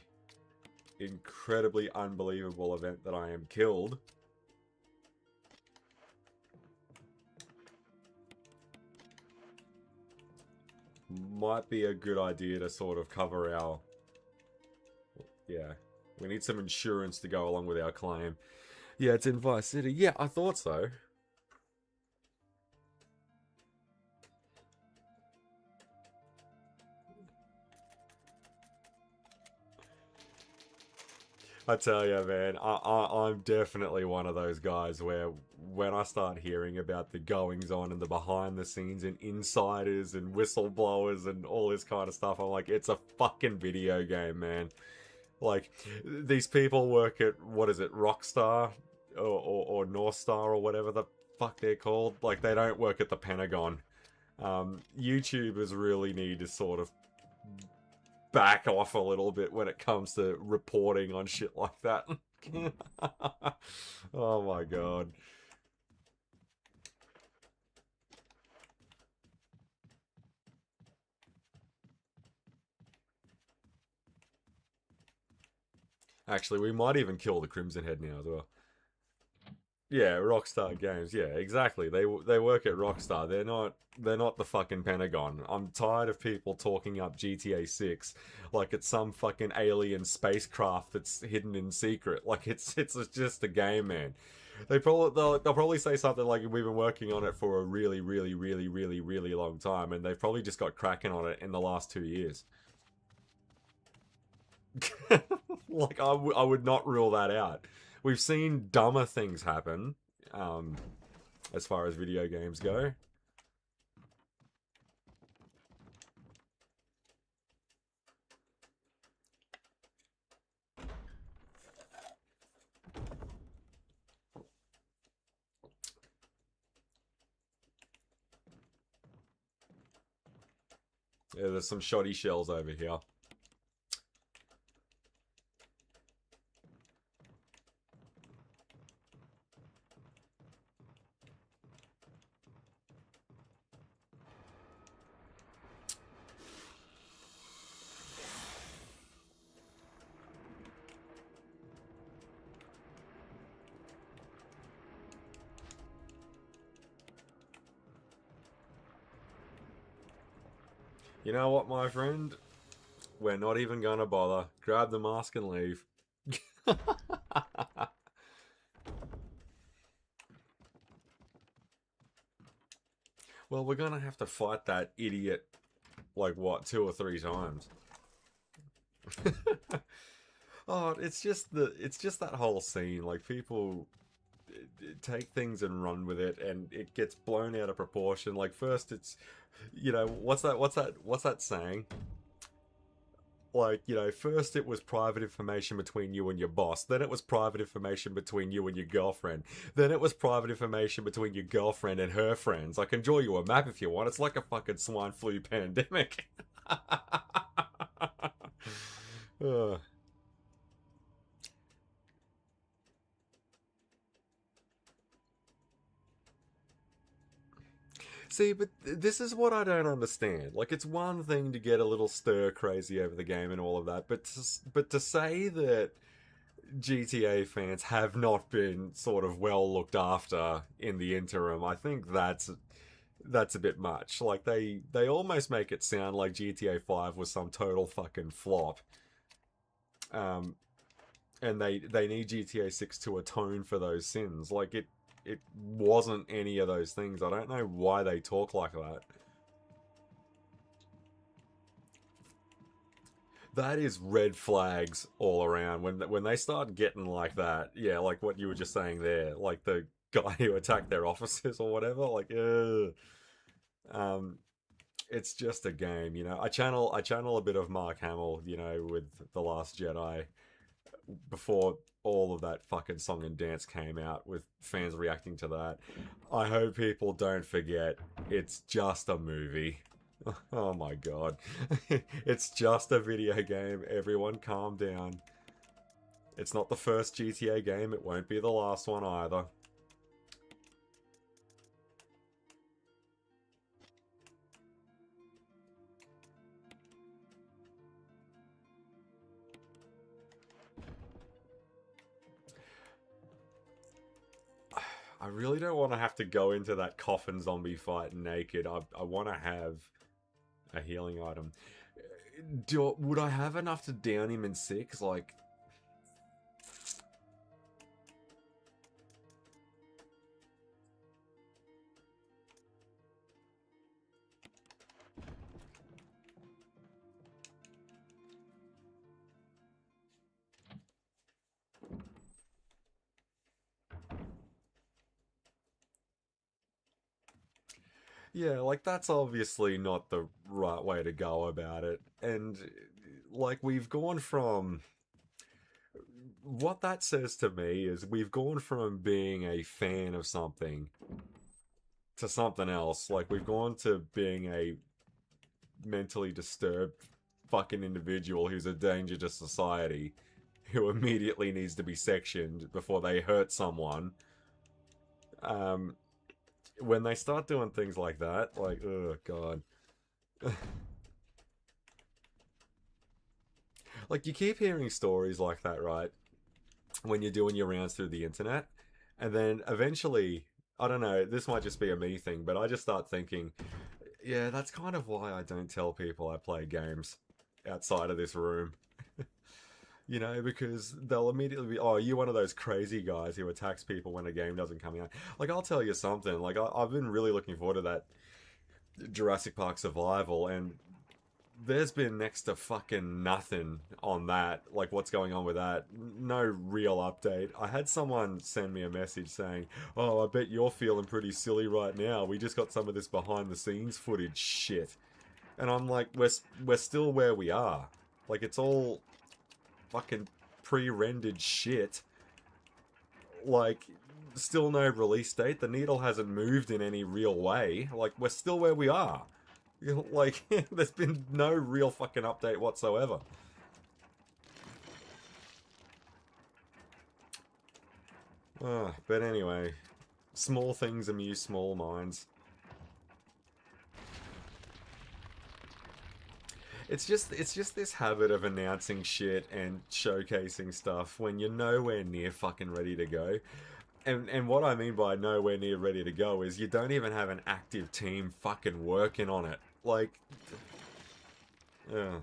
incredibly unbelievable event that I am killed, might be a good idea to sort of cover our... Yeah, we need some insurance to go along with our claim. Yeah, it's in Vice City. Yeah, I thought so. I tell you, man, I'm definitely one of those guys where when I start hearing about the goings on and the behind the scenes and insiders and whistleblowers and all this kind of stuff, I'm like, it's a fucking video game, man. Like, these people work at, what is it, Rockstar or North Star or whatever the fuck they're called. Like, they don't work at the Pentagon. YouTubers really need to sort of back off a little bit when it comes to reporting on shit like that. Oh my god. Actually, we might even kill the Crimson Head now as well. Yeah, Rockstar Games. Yeah, exactly. They work at Rockstar. They're not the fucking Pentagon. I'm tired of people talking up GTA 6 like it's some fucking alien spacecraft that's hidden in secret. Like it's just a game, man. They'll probably say something like we've been working on it for a really really really really really long time, and they've probably just got cracking on it in the last 2 years. Like I would not rule that out. We've seen dumber things happen, um, as far as video games go. Yeah, there's some shoddy shells over here. You know what, my friend? We're not even gonna bother. Grab the mask and leave. Well, we're gonna have to fight that idiot, like, what, 2 or 3 times? Oh, it's just that whole scene. Like, people take things and run with it, and it gets blown out of proportion. Like, first it's, what's that saying? Like, first it was private information between you and your boss, then it was private information between you and your girlfriend, then it was private information between your girlfriend and her friends. I can draw you a map if you want. It's like a fucking swine flu pandemic. Ugh. See, but this is what I don't understand. Like, it's one thing to get a little stir crazy over the game and all of that, but to say that GTA fans have not been sort of well looked after in the interim, I think that's a bit much. Like, they almost make it sound like GTA 5 was some total fucking flop. Um, and they need GTA 6 to atone for those sins. Like, it wasn't any of those things. I don't know why they talk like that. That is red flags all around. When they start getting like that, yeah, like what you were just saying there, like the guy who attacked their officers or whatever, like, um, it's just a game, I channel a bit of Mark Hamill, with The Last Jedi before all of that fucking song and dance came out with fans reacting to that. I hope people don't forget it's just a movie. Oh my god. It's just a video game. Everyone calm down. It's not the first GTA game. It won't be the last one either. I really don't want to have to go into that coffin zombie fight naked. I want to have a healing item. Would I have enough to down him in 6? Like, Yeah, like that's obviously not the right way to go about it. And like we've gone from what that says to me is we've gone from being a fan of something to something else. Like we've gone to being a mentally disturbed fucking individual who's a danger to society who immediately needs to be sectioned before they hurt someone. Um, when they start doing things like that, like, oh god. Like, you keep hearing stories like that, right? When you're doing your rounds through the internet, and then eventually, I don't know, this might just be a me thing, but I just start thinking, yeah, that's kind of why I don't tell people I play games outside of this room. You know, because they'll immediately be, oh, you're one of those crazy guys who attacks people when a game doesn't come out. Like, I'll tell you something. Like, I've been really looking forward to that Jurassic Park Survival, and there's been next to fucking nothing on that. Like, what's going on with that? No real update. I had someone send me a message saying, oh, I bet you're feeling pretty silly right now. We just got some of this behind the scenes footage shit. And I'm like, we're still where we are. Like, it's all fucking pre-rendered shit. Like, still no release date. The needle hasn't moved in any real way. Like, we're still where we are. Like, there's been no real fucking update whatsoever. But anyway, small things amuse small minds. It's just this habit of announcing shit and showcasing stuff when you're nowhere near fucking ready to go. And what I mean by nowhere near ready to go is you don't even have an active team fucking working on it. Like, uh,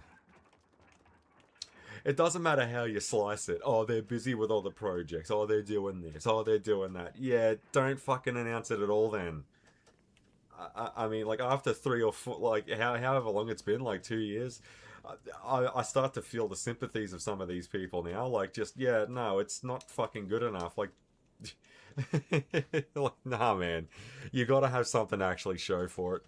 it doesn't matter how you slice it. Oh, they're busy with all the projects. Oh, they're doing this. Oh, they're doing that. Yeah, don't fucking announce it at all then. I mean, like after 3 or 4, like however long it's been, like 2 years, I start to feel the sympathies of some of these people now. Like, just yeah, no, it's not fucking good enough. Like, like nah, man, you got to have something to actually show for it.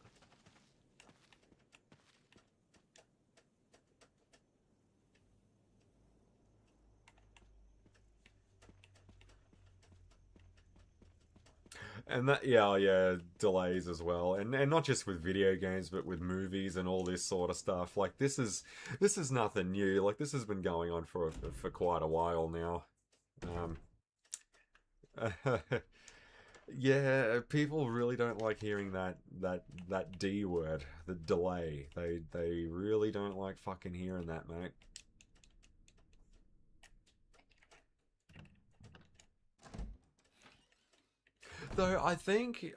And that, yeah, yeah, delays as well, and not just with video games, but with movies and all this sort of stuff. Like this is nothing new. Like this has been going on for quite a while now. Um, yeah, people really don't like hearing that D word, the delay. They really don't like fucking hearing that, mate. Though I think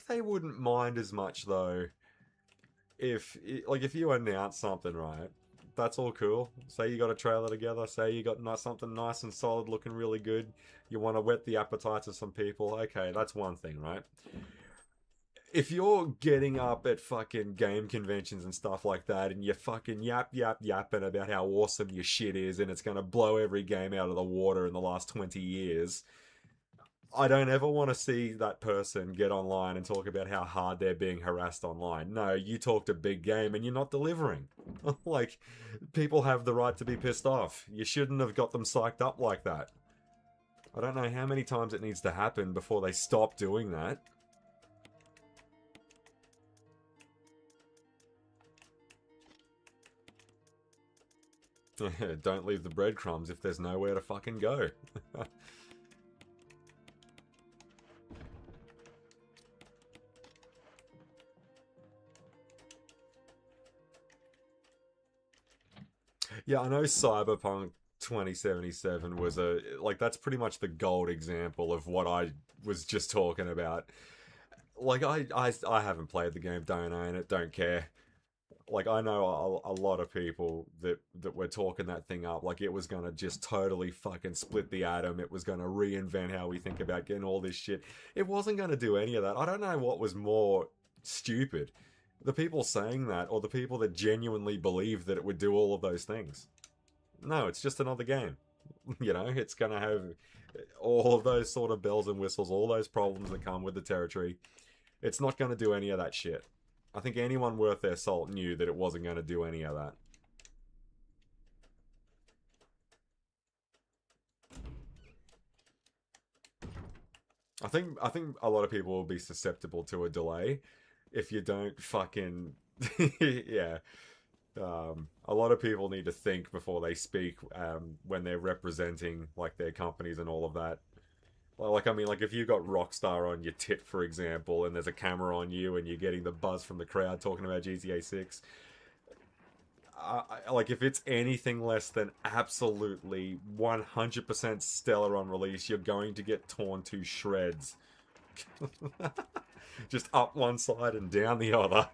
they wouldn't mind as much though if like if you announce something, right, that's all cool. Say you got a trailer together, say you got something nice and solid looking really good, you want to whet the appetites of some people, okay, that's one thing, right? If you're getting up at fucking game conventions and stuff like that and you're fucking yapping about how awesome your shit is and it's gonna blow every game out of the water in the last 20 years, I don't ever want to see that person get online and talk about how hard they're being harassed online. No, you talked a big game and you're not delivering. Like, people have the right to be pissed off. You shouldn't have got them psyched up like that. I don't know how many times it needs to happen before they stop doing that. Don't leave the breadcrumbs if there's nowhere to fucking go. Yeah, I know Cyberpunk 2077 was a like that's pretty much the gold example of what I was just talking about. Like I haven't played the game, don't own it, don't care. Like I know a lot of people that were talking that thing up like it was gonna just totally fucking split the atom. It was gonna reinvent how we think about getting all this shit. It wasn't gonna do any of that. I don't know what was more stupid, the people saying that or the people that genuinely believed that it would do all of those things. No, it's just another game. You know, it's going to have all of those sort of bells and whistles, all those problems that come with the territory. It's not going to do any of that shit. I think anyone worth their salt knew that it wasn't going to do any of that. I think a lot of people will be susceptible to a delay if you don't fucking yeah. A lot of people need to think before they speak when they're representing like their companies and all of that. Like, I mean, like if you got Rockstar on your tit, for example, and there's a camera on you and you're getting the buzz from the crowd talking about GTA 6, like if it's anything less than absolutely 100% stellar on release, you're going to get torn to shreds. Just up one side and down the other.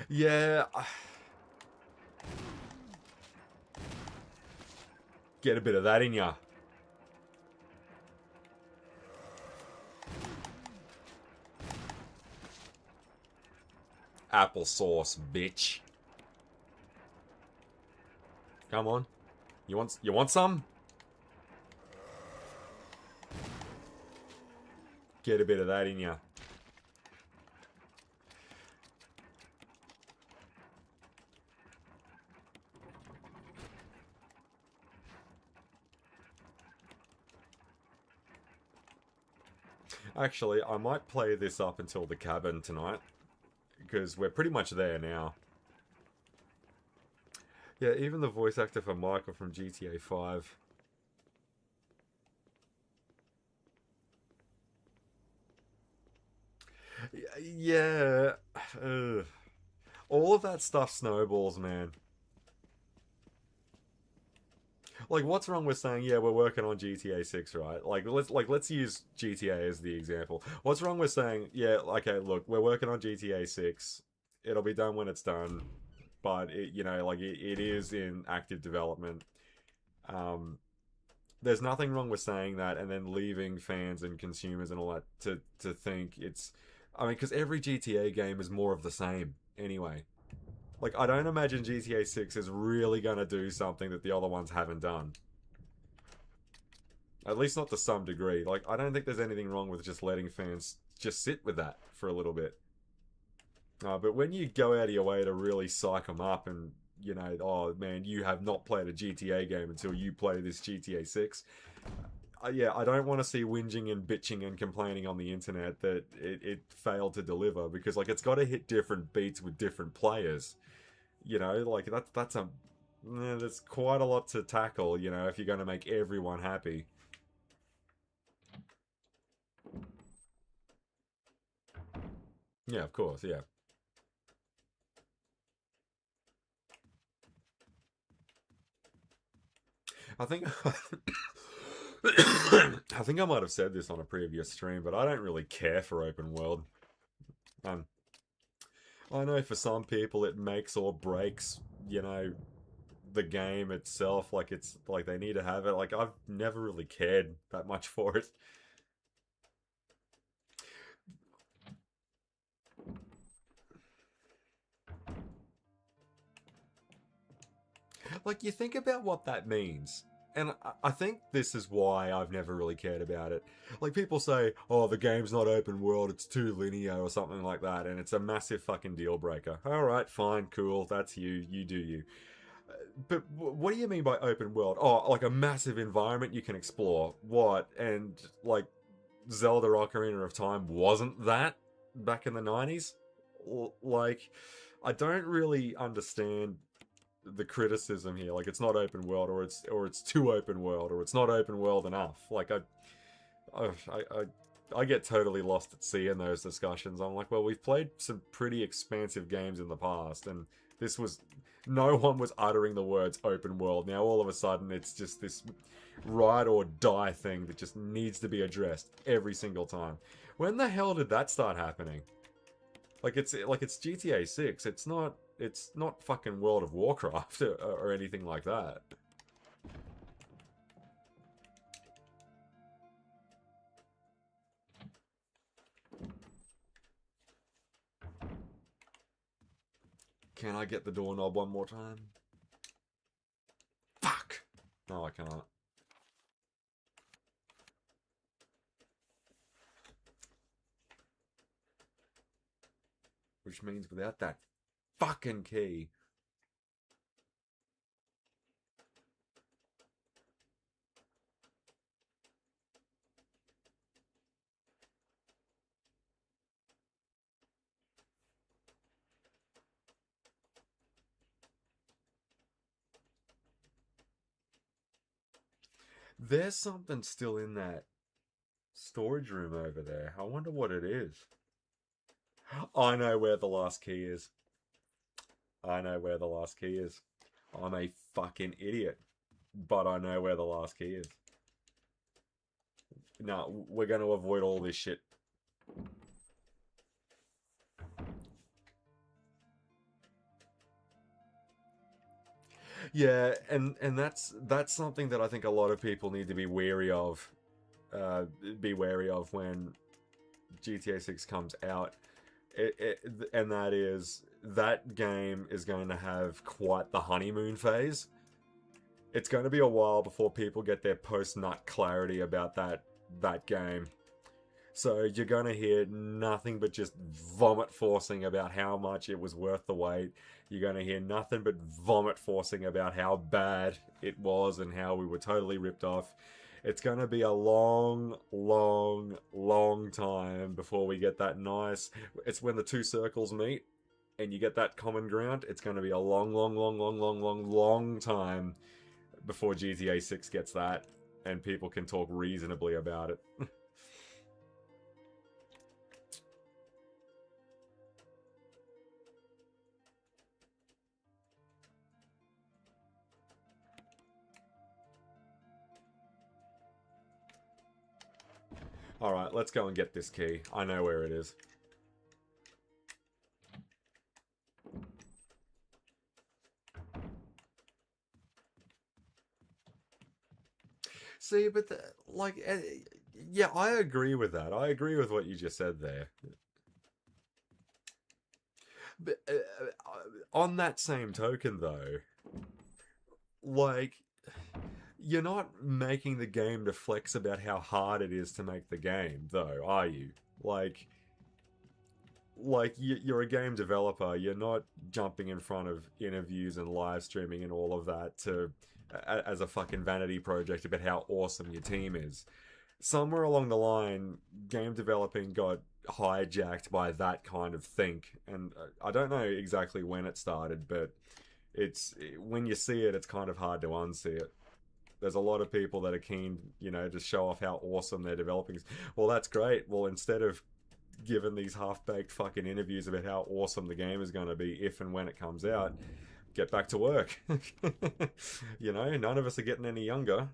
Yeah. Get a bit of that in ya. Applesauce, bitch. Come on. You want some? Get a bit of that in ya. Actually, I might play this up until the cabin tonight, because we're pretty much there now. Yeah, even the voice actor for Michael from GTA 5. Yeah. Ugh. All of that stuff snowballs, man. Like, what's wrong with saying, yeah, we're working on GTA 6, right? Let's use GTA as the example. What's wrong with saying, yeah, okay, look, we're working on GTA 6. It'll be done when it's done, but it is in active development. There's nothing wrong with saying that and then leaving fans and consumers and all that to think it's, I mean, because every GTA game is more of the same anyway. Like, I don't imagine GTA 6 is really going to do something that the other ones haven't done. At least not to some degree. Like, I don't think there's anything wrong with just letting fans just sit with that for a little bit. But when you go out of your way to really psych them up and, oh man, you have not played a GTA game until you play this GTA 6. Yeah, I don't want to see whinging and bitching and complaining on the internet that it failed to deliver, because like it's got to hit different beats with different players. Like that's quite a lot to tackle, if you're going to make everyone happy. Yeah, of course, yeah. I think I think I might have said this on a previous stream, but I don't really care for open world. Um, I know for some people it makes or breaks, the game itself. Like it's like they need to have it. Like I've never really cared that much for it. Like you think about what that means. And I think this is why I've never really cared about it. Like people say, oh, the game's not open world, it's too linear or something like that, and it's a massive fucking deal breaker. Alright, fine, cool, that's you, you do you. But what do you mean by open world? Oh, like a massive environment you can explore. What? And like Zelda Ocarina of Time wasn't that back in the 90s? Like, I don't really understand the criticism here. Like, it's not open world, or it's too open world, or it's not open world enough. Like, I get totally lost at sea in those discussions. I'm like, well, we've played some pretty expansive games in the past, and this was, no one was uttering the words open world. Now all of a sudden it's just this ride or die thing that just needs to be addressed every single time. When the hell did that start happening? Like it's GTA 6. It's not fucking World of Warcraft or anything like that. Can I get the doorknob one more time? Fuck! No, I can't. Which means without that fucking key... There's something still in that storage room over there. I wonder what it is. I know where the last key is. I know where the last key is. I'm a fucking idiot. But I know where the last key is. No, we're going to avoid all this shit. Yeah, and that's something that I think a lot of people need to be wary of. Be wary of when GTA 6 comes out. And that is, that game is going to have quite the honeymoon phase. It's going to be a while before people get their post-nut clarity about that game. So you're going to hear nothing but just vomit forcing about how much it was worth the wait. You're going to hear nothing but vomit forcing about how bad it was and how we were totally ripped off. It's going to be a long, long, long time before we get that nice... It's when the two circles meet and you get that common ground. It's going to be a long, long, long, long, long, long, long time before GTA 6 gets that and people can talk reasonably about it. Alright, let's go and get this key. I know where it is. See, but yeah, I agree with that. I agree with what you just said there. But on that same token, though, like, you're not making the game to flex about how hard it is to make the game, though, are you? Like you're a game developer. You're not jumping in front of interviews and live streaming and all of that to as a fucking vanity project about how awesome your team is. Somewhere along the line, game developing got hijacked by that kind of think, and I don't know exactly when it started, but when you see it, it's kind of hard to unsee it. There's a lot of people that are keen, to show off how awesome they're developing. Well, that's great. Well, instead of giving these half-baked fucking interviews about how awesome the game is going to be if and when it comes out, get back to work. None of us are getting any younger.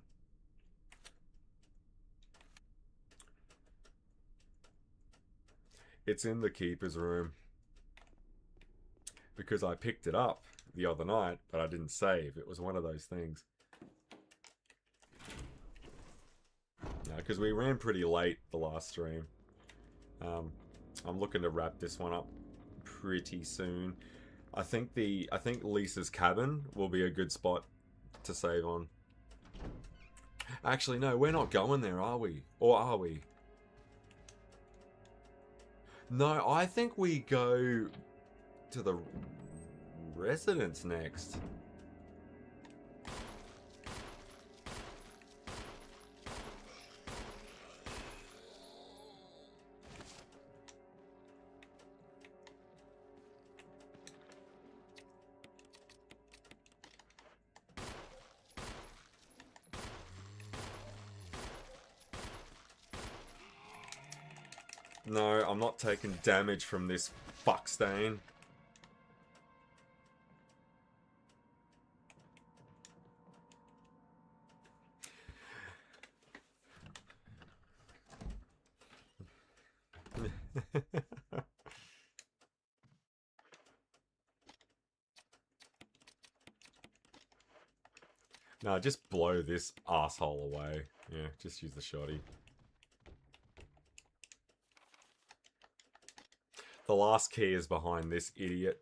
It's in the keeper's room. Because I picked it up the other night, but I didn't save. It was one of those things. Because we ran pretty late the last stream. I'm looking to wrap this one up pretty soon. I think Lisa's cabin will be a good spot to save on. Actually, no, we're not going there, are we? Or are we? No, I think we go to the residence next. No, I'm not taking damage from this fuck stain. No, just blow this asshole away. Yeah, just use the shotty. The last key is behind this idiot.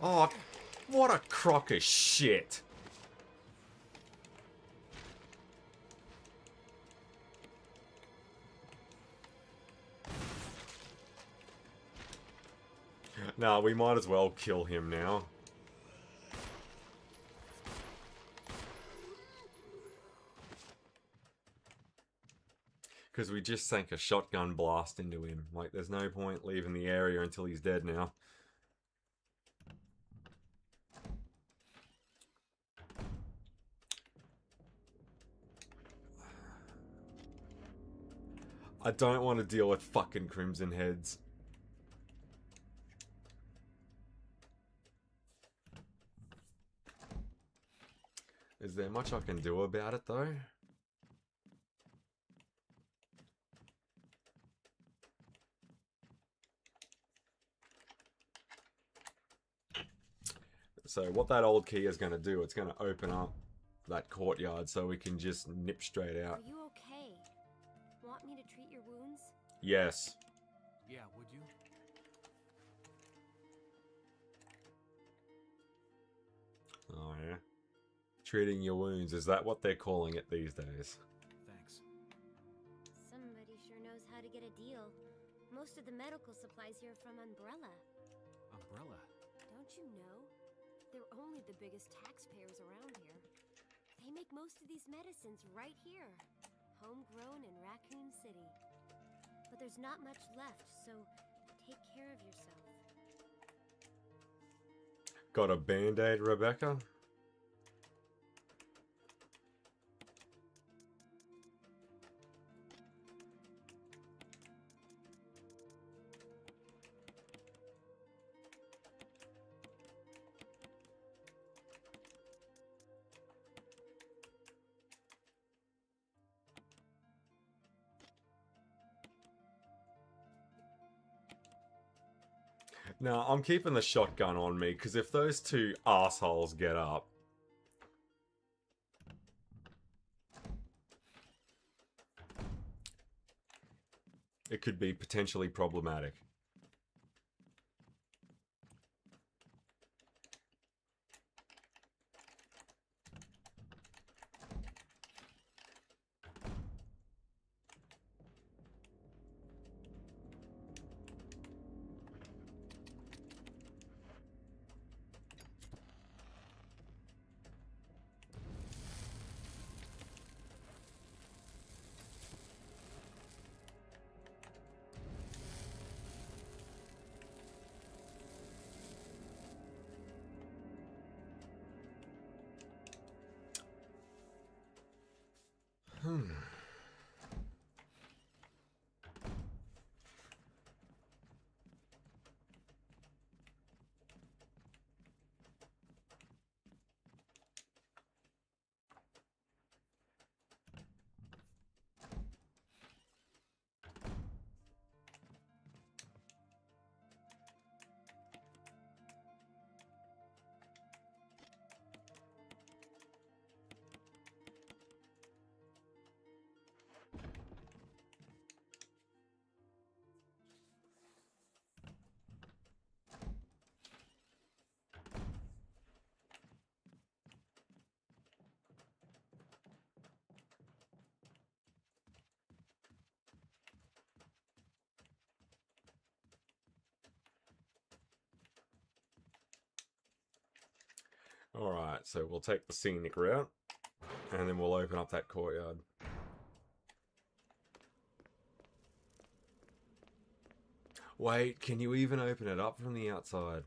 Oh, what a crock of shit. Nah, we might as well kill him now. Because we just sank a shotgun blast into him. Like, there's no point leaving the area until he's dead now. I don't want to deal with fucking Crimson Heads. Is there much I can do about it, though? So what that old key is going to do, it's going to open up that courtyard so we can just nip straight out. Are you okay? Want me to treat your wounds? Yes. Yeah, would you? Oh, yeah. Treating your wounds, is that what they're calling it these days? Thanks. Somebody sure knows how to get a deal. Most of the medical supplies here are from Umbrella. Umbrella? Don't you know? They're only the biggest taxpayers around here. They make most of these medicines right here. Homegrown in Raccoon City. But there's not much left, so take care of yourself. Got a band-aid, Rebecca? No, I'm keeping the shotgun on me, because if those two assholes get up... it could be potentially problematic. Alright, so we'll take the scenic route, and then we'll open up that courtyard. Wait, can you even open it up from the outside?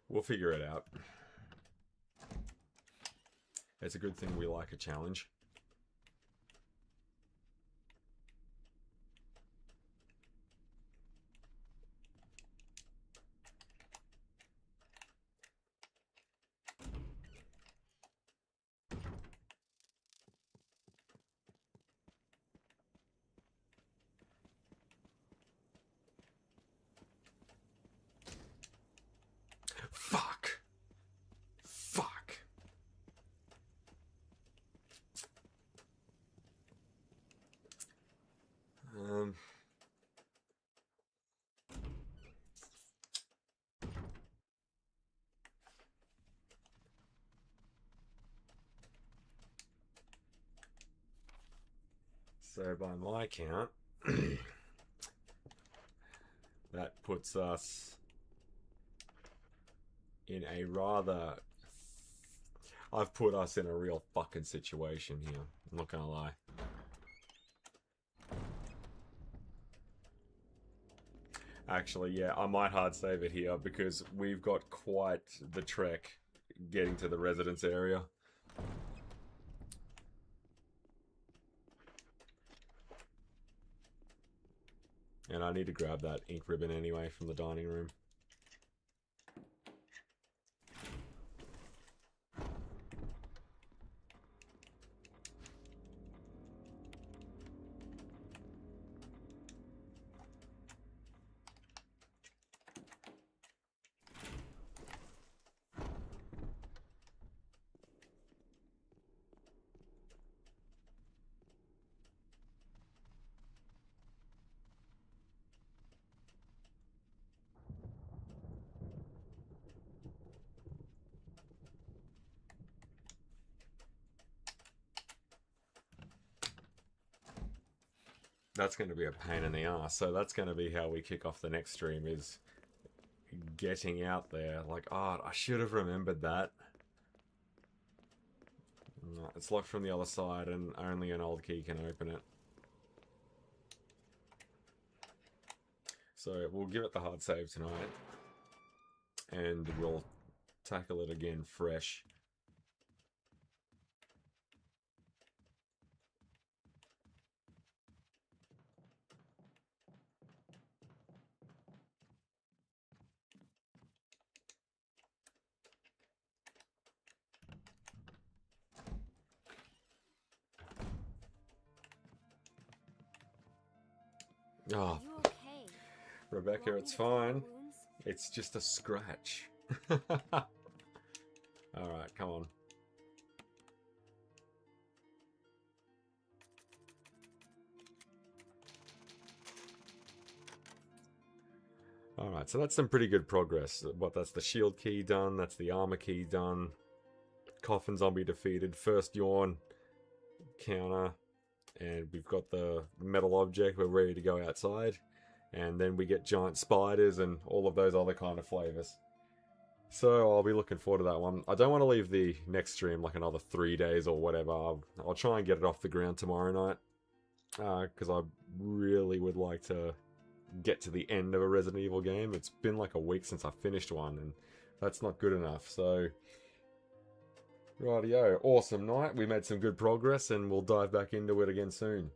We'll figure it out. It's a good thing we like a challenge. Fuck. Fuck. So by my count, that puts us in a rather... I've put us in a real fucking situation here. I'm not gonna lie. Actually, yeah, I might hard save it here because we've got quite the trek getting to the residence area. And I need to grab that ink ribbon anyway from the dining room. That's going to be a pain in the ass. So that's going to be how we kick off the next stream, is getting out there. Like, oh, I should have remembered that. No, it's locked from the other side and only an old key can open it. So we'll give it the hard save tonight. And we'll tackle it again fresh. Oh, Are you okay? Rebecca, Want me it's to clean the fine. wounds? It's just a scratch. Alright, come on. Alright, so that's some pretty good progress. What, that's the shield key done, that's the armor key done. Coffin zombie defeated, first yawn counter. And we've got the metal object, we're ready to go outside. And then we get giant spiders and all of those other kind of flavors. So I'll be looking forward to that one. I don't want to leave the next stream like another 3 days or whatever. I'll try and get it off the ground tomorrow night. Because I really would like to get to the end of a Resident Evil game. It's been like a week since I finished one, and that's not good enough. So, rightio. Awesome night. We made some good progress, and we'll dive back into it again soon.